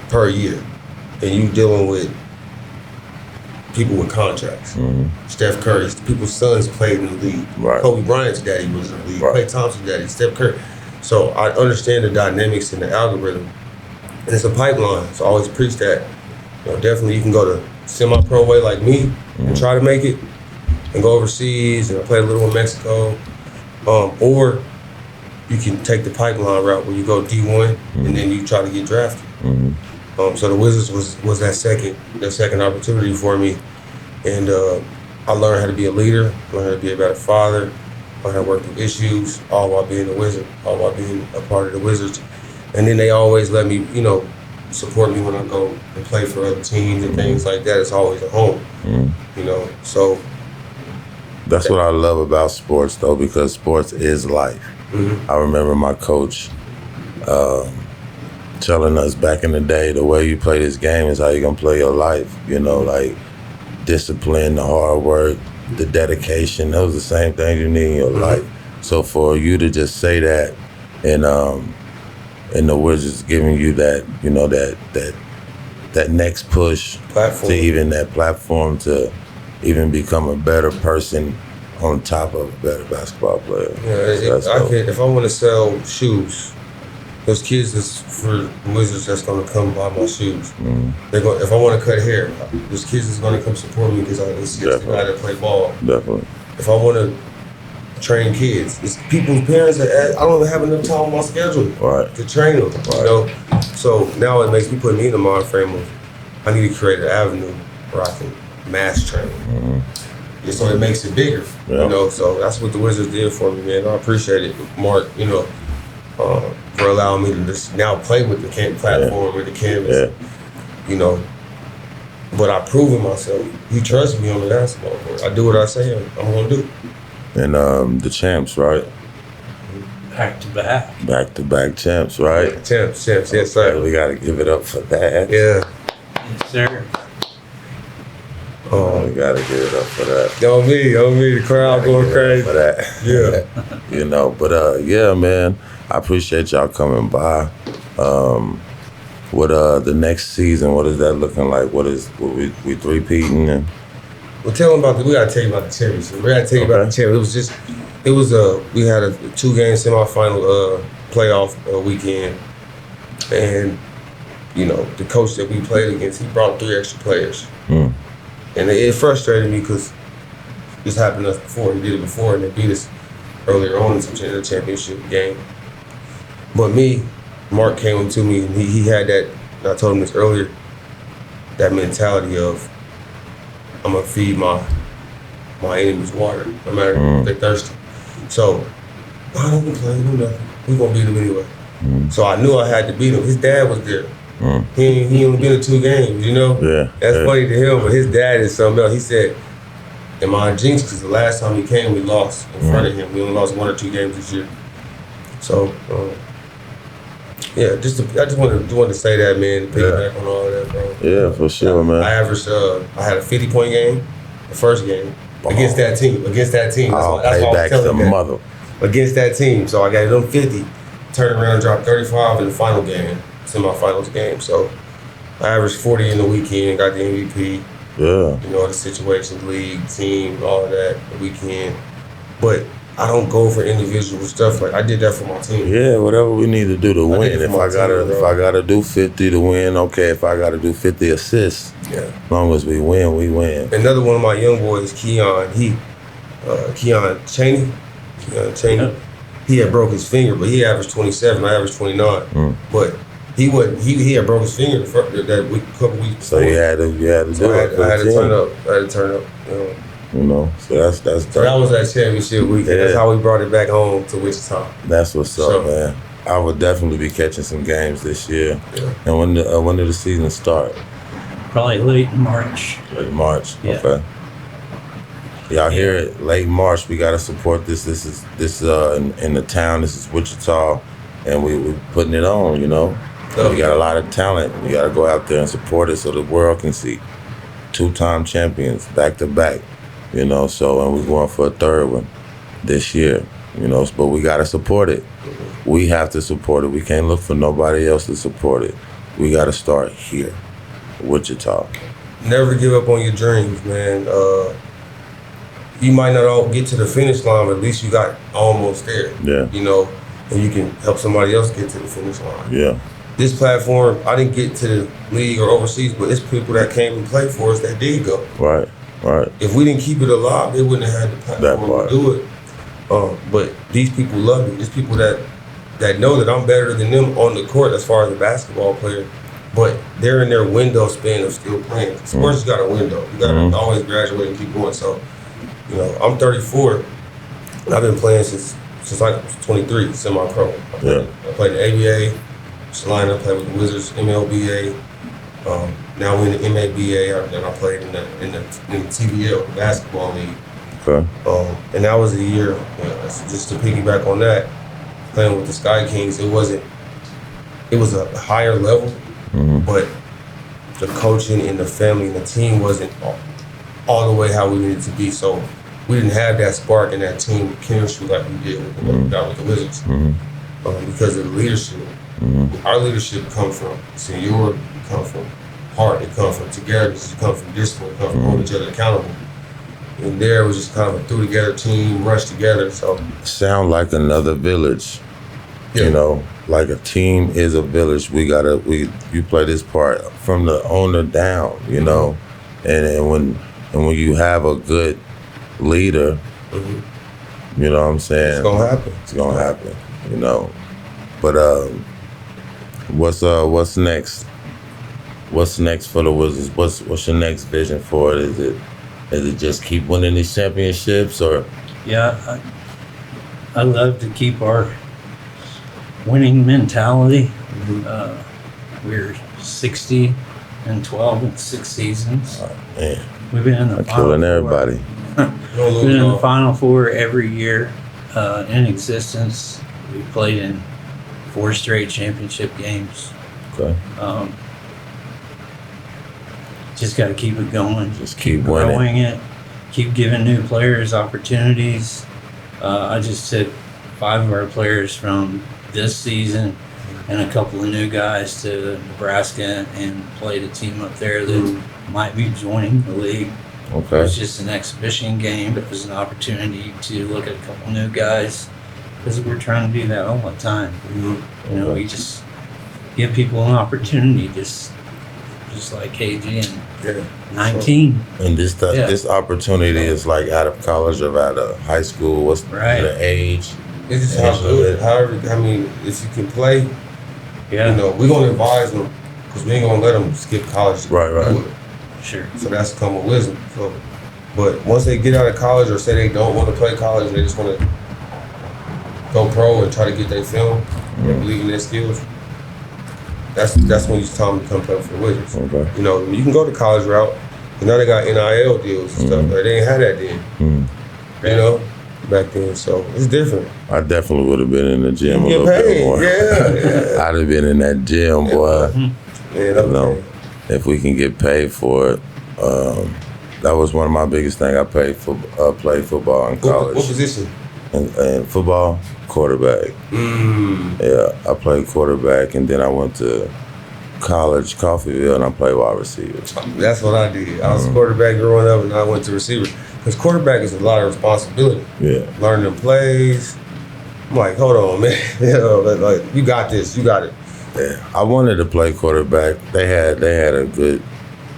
per year, and you dealing with people with contracts. Steph Curry, people's sons played in the league. Right. Kobe Bryant's daddy was in the league. Right. Klay Thompson's daddy, Steph Curry. So I understand the dynamics and the algorithm. And it's a pipeline. So I always preach that. You know, definitely you can go to semi-pro way like me and try to make it and go overseas and play a little in Mexico. Or you can take the pipeline route where you go D1 and then you try to get drafted. So the Wizards was that second opportunity for me. And I learned how to be a leader, learned how to be a better father, learned how to work through issues, all while being a Wizard, all while being a part of the Wizards. And then they always let me, you know, support me when I go and play for other teams and things like that. It's always a home, you know. So that's what I love about sports, though, because sports is life. I remember my coach telling us back in the day, the way you play this game is how you're gonna play your life. You know, like discipline, the hard work, the dedication. Those are the same things you need in your life. So for you to just say that, and the Wizards giving you that, you know, that next push platform. to even that platform to even become a better person on top of a better basketball player. Yeah, if I want to sell shoes, those kids that's for Wizards that's gonna come buy my shoes. They're going. If I want to cut hair, there's kids that's gonna come support me because it's the guy that play ball. Definitely. If I want to train kids, it's people's parents that I don't even have enough time on my schedule to train them. You know, so now it makes me put me in the mind frame of I need to create an avenue where I can mass train. And so it makes it bigger. You know, so that's what the Wizards did for me, man. I appreciate it, Mark. You know. For allowing me to just now play with the platform with the canvas, you know. But I proven myself. He trusts me on the basketball court. I do what I say I'm gonna do. And the champs, right? Back to back champs, right? Champs, yes, sir. We gotta give it up for that. Yeah. Yes, sir. We gotta give it up for that. On me, the crowd going crazy for that. Yeah. You know, but yeah, man. I appreciate y'all coming by. What the next season? What is that looking like? What we three-peating and? Well, tell them about we gotta tell you about the championship. We gotta tell you about the championship. We had a 2-game semifinal playoff weekend, and you know the coach that we played against, he brought 3 extra players, and it frustrated me because this happened to us before. He did it before, and they beat us earlier on in the championship game. But me, Mark came to me and he had that, and I told him this earlier, that mentality of I'm gonna feed my enemies water, no matter if they're thirsty. So I don't play, do nothing. We gonna beat them anyway. So I knew I had to beat him. His dad was there. He only been to 2 games, you know? That's funny to him, but his dad is something else. He said, am I a jinx? Because the last time he came, we lost in front of him. We only lost 1 or 2 games this year. So, yeah, I just wanted to say that, man, to piggyback on all of that, bro. Yeah, for sure, man. I averaged, I had a 50-point game, the first game, against that team. That's I'll why pay I was back telling the you mother. against that team. So I got them 50, turned around and dropped 35 in the final game, semifinals game. So I averaged 40 in the weekend, got the MVP. Yeah. You know, the situations, league, team, all of that, the weekend. But I don't go for individual stuff. Like I did that for my team. Yeah, whatever we need to do to win. If I gotta do 50 to win, okay. If I gotta do 50 assists, as long as we win, we win. Another one of my young boys, Kaelon, Keon Chaney. He had broke his finger, but he averaged 27. I averaged 29. But he had broke his finger that week, couple weeks before. So you had to do it. I had to turn up. You know, so that's So that was that championship weekend. Yeah. That's how we brought it back home to Wichita. That's what's up, man. I would definitely be catching some games this year. Yeah. And when did the season start? Probably late March. Late March. Yeah. Okay. Y'all hear it? Late March. We gotta support this. This is in the town. This is Wichita, and we're putting it on. You know, we got a lot of talent. We gotta go out there and support it so the world can see. 2-time champions, back to back. you know. So, and we're going for a third one this year, you know. But we gotta support it. We have to support it. We can't look for nobody else to support it. We gotta start here, Wichita. Never give up on your dreams, man. You might not all get to the finish line, but at least you got almost there. Yeah. You know, and you can help somebody else get to the finish line. Yeah. This platform, I didn't get to the league or overseas, but it's people that came and played for us that did go. Right. Right. If we didn't keep it alive, they wouldn't have had the platform to do it. But these people love me. These people that know that I'm better than them on the court as far as a basketball player, but they're in their window span of still playing. Sports got a window. You gotta always graduate and keep going. So, you know, I'm 34. And I've been playing since I was 23, semi-pro. I played the ABA, Salina, I played with the Wizards, MLBA. Now we're in the MABA, and I played in the TBL, the basketball league. Okay. And that was a year, just to piggyback on that, playing with the Sky Kings, it was a higher level, but the coaching and the family and the team wasn't all the way how we needed to be. So we didn't have that spark and that team chemistry like we did with the Wizards because of the leadership. Our leadership comes from seniority, it comes from heart, it comes from togetherness, it comes from discipline, it comes from holding each other accountable. And there was just kind of a threw together team, rushed together. So sound like another village. You know, like a team is a village. You play this part from the owner down, you know. And when you have a good leader, you know what I'm saying? It's gonna happen. It's gonna happen, you know. But what's next? What's next for the Wizards? What's your next vision for it? Is it just keep winning these championships, or? Yeah, I love to keep our winning mentality. We're 60-12 in 6 seasons. Oh, man. We've been in the Final killing Four. everybody. We've been in the Final Four every year in existence. We played in 4 straight championship games. Okay. Just got to keep it going. Just keep growing winning. it. Keep giving new players opportunities. I just took 5 of our players from this season and a couple of new guys to Nebraska and played a team up there that might be joining the league. Okay. It was just an exhibition game, but it was an opportunity to look at a couple new guys because we're trying to do that all the time. You know, we just give people an opportunity, just like KG and 19. And this opportunity is like out of college or out of high school. What's the age? It's just how good. However, I mean, if you can play, you know, we're gonna advise them because we ain't gonna let them skip college. Right. Sure. So that's come with wisdom. So, but once they get out of college or say they don't want to play college, they just want to go pro and try to get their film and believe in their skills. That's when you tell them to come play for the Wizards. Okay. You know, you can go the college route, but now they got NIL deals and stuff. Like, they ain't had that then. You know, back then. So it's different. I definitely would have been in the gym a little paid. bit more. Yeah. I'd have been in that gym, boy. You know, if we can get paid for it. That was one of my biggest things. I played football in college. What position? And football, quarterback. Yeah, I played quarterback, and then I went to college, Coffeyville, and I played wide receiver. That's what I did. I was quarterback growing up, and I went to receiver. Because quarterback is a lot of responsibility. Yeah. Learning them plays. I'm like, hold on, man. You know, like, you got this. You got it. Yeah, I wanted to play quarterback. They had a good.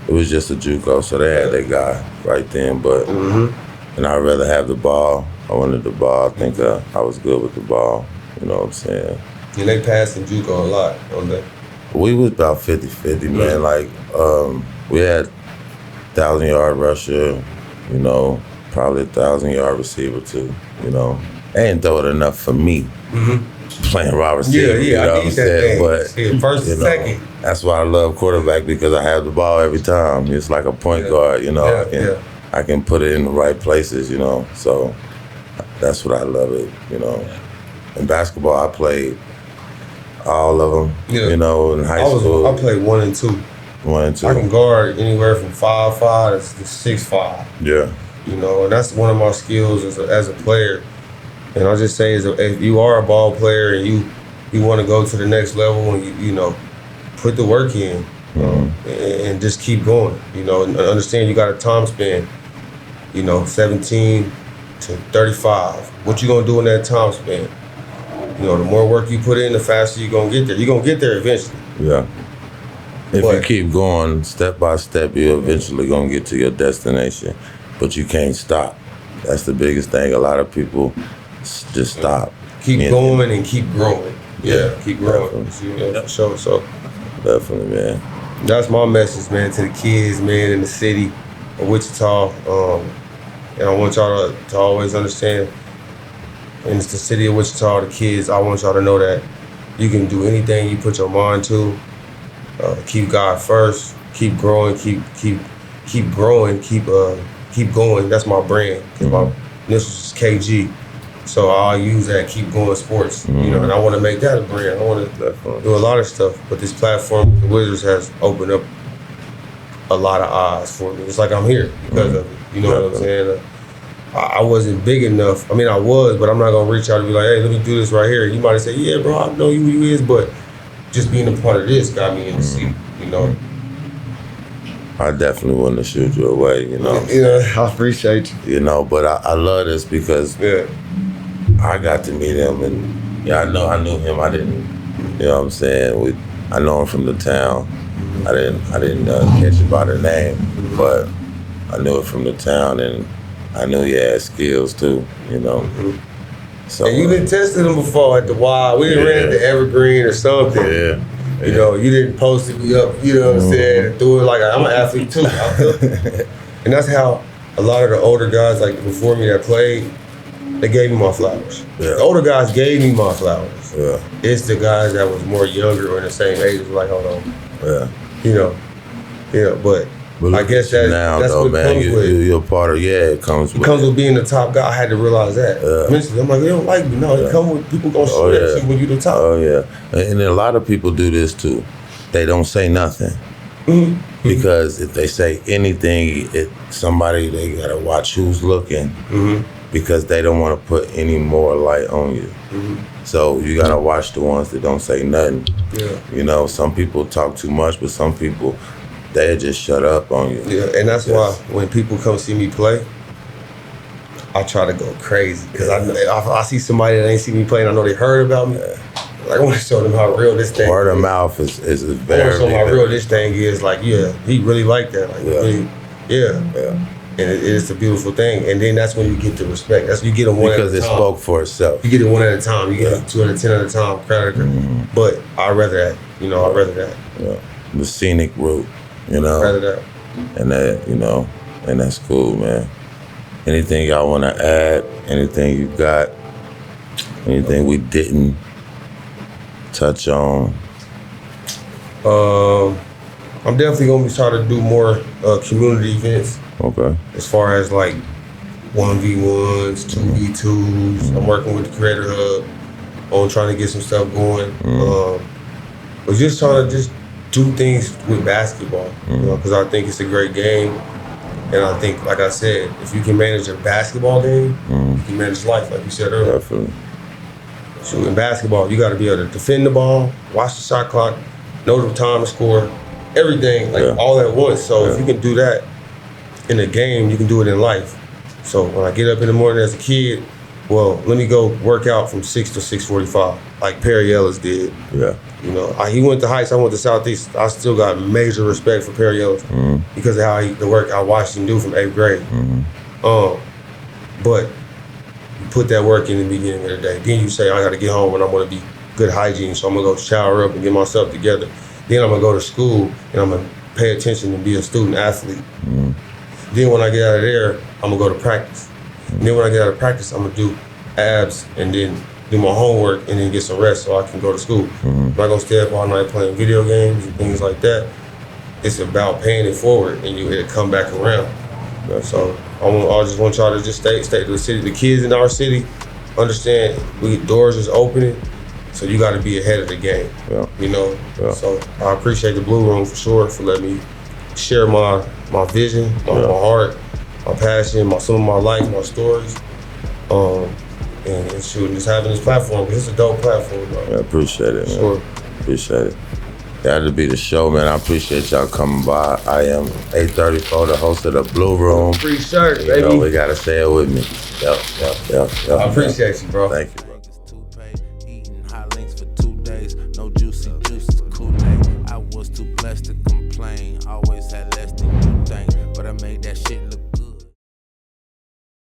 It was just a JUCO, so they had that guy right then. But and I'd rather have the ball. I wanted the ball. I think I was good with the ball. You know what I'm saying? And they passed in JUCO a lot, don't they? We was about 50-50, man. Like we had 1,000-yard rusher. You know, probably 1,000-yard receiver too. You know, they ain't throw it enough for me. Playing wide receiver, you know what I'm saying? But first and second. That's why I love quarterback, because I have the ball every time. It's like a point guard, you know. I can put it in the right places, you know. So that's what I love it, you know. In basketball, I played all of them, you know, in high school. I played 1 and 2. 1 and 2. I can guard anywhere from 5'5" to 6'5". Yeah. You know, and that's one of my skills as a player. And I'll just say, if you are a ball player and you want to go to the next level, and you know, put the work in, and just keep going. You know, and understand you got a time span. You know, 17 to 35. What you gonna do in that time span? You know, the more work you put in, the faster you're gonna get there. You're gonna get there eventually. Yeah. If But- you keep going step by step, you're eventually gonna get to your destination. But you can't stop. That's the biggest thing. A lot of people just stop. Keep going and keep growing. Yeah, keep growing. Definitely. Yeah, for sure. So Definitely, man. that's my message, man, to the kids, man, in the city of Wichita. And I want y'all to always understand, and it's the city of Wichita, the kids, I want y'all to know that you can do anything you put your mind to. Keep God first. Keep growing. Keep growing. Keep going. That's my brand. 'Cause my initials is KG. So I'll use that. Keep going sports. You know, and I want to make that a brand. I want to do a lot of stuff. But this platform, the Wizards, has opened up a lot of eyes for me. It's like I'm here because of it. You know what I'm saying? I wasn't big enough. I mean, I was, but I'm not gonna reach out and be like, "Hey, let me do this right here." You might say, "Yeah, bro, I know who you is," but just being a part of this got me in the seat. You know. I definitely wouldn't have shoot you away, you know. Yeah, I appreciate you. You know, but I love this because Yeah. I got to meet him, and I knew him. I didn't, you know what I'm saying? I know him from the town. I didn't catch it by the name, but I knew it from the town, and I knew he had skills too, you know. So And you didn't tested him before at the Y. We didn't ran at the Evergreen or something. yeah. You know, you didn't post me up, you know what I'm saying, and do it like I'm an athlete too. And that's how a lot of the older guys like before me that played, they gave me my flowers. Yeah. The older guys gave me my flowers. Yeah. It's the guys that was more younger or in the same age was like, hold on. Yeah. You know. Yeah, but But I look guess at you that's now, though, what it man. comes with. You're a part of, it comes with. It comes with being the top guy. I had to realize that. Yeah. Eventually, I'm like, they don't like me. No, it come with people gonna shoot at you when you the top. Oh yeah, and a lot of people do this too. They don't say nothing because if they say anything, somebody they gotta watch who's looking because they don't want to put any more light on you. So you gotta watch the ones that don't say nothing. Yeah. You know, some people talk too much, but some people they just shut up on you. Yeah, and that's why when people come see me play, I try to go crazy because I see somebody that ain't see me play and I know they heard about me. Like I want to show them how real this thing. Word of is. mouth is I want to very. show them how real this thing is. Like, yeah, he really like that. Like, really, yeah. And it is a beautiful thing. And then that's when you get the respect. That's when you get them one Because at a it time. spoke for itself. You get it one at a time. You get it 2 out of 10 at a time. But I'd rather that. You know, I'd rather that. Yeah. The scenic route, you know. I'd rather that. And that, you know, and that's cool, man. Anything y'all want to add? Anything you got? Anything we didn't touch on? I'm definitely gonna be trying to do more community events Okay. as far as like 1v1s, 2v2s. I'm working with the Creator Hub on trying to get some stuff going. But just trying to just do things with basketball, you know, because I think it's a great game. And I think, like I said, if you can manage a basketball game, you can manage life, like you said earlier. Definitely. So in basketball, you got to be able to defend the ball, watch the shot clock, know the time to score, everything, like all at once. So if you can do that in a game, you can do it in life. So when I get up in the morning as a kid, well, let me go work out from 6 to 6:45, like Perry Ellis did. Yeah. You know, he went to Heights, I went to Southeast. I still got major respect for Perry Ellis because of how the work I watched him do from 8th grade. But you put that work in the beginning of the day. Then you say, I got to get home and I'm going to be good hygiene. So I'm going to go shower up and get myself together. Then I'm going to go to school and I'm going to pay attention and be a student athlete. Then when I get out of there, I'm going to go to practice. And then when I get out of practice, I'm going to do abs and then do my homework and then get some rest so I can go to school. I'm not going to stay up all night playing video games and things like that. It's about paying it forward and it'll come back around. So I just want y'all to just stay to the city. The kids in our city understand doors is opening, so you got to be ahead of the game. You know. So I appreciate the Bluroom for sure for letting me share my vision, my heart, passion, some of my life, my stories. And shoot, just having this platform, 'cause it's a dope platform, bro. I appreciate it, man. Sure. Appreciate it. That'll be the show, man. I appreciate y'all coming by. I am 834, the host of the Bluroom. Free shirt, You baby. know, we gotta say it with me. Yep. I appreciate you, bro. Thank you. Eating hot links for 2 days. No juicy juices, Kool-Aid. I was too blessed to complain. Always had less than you think. But I made that shit look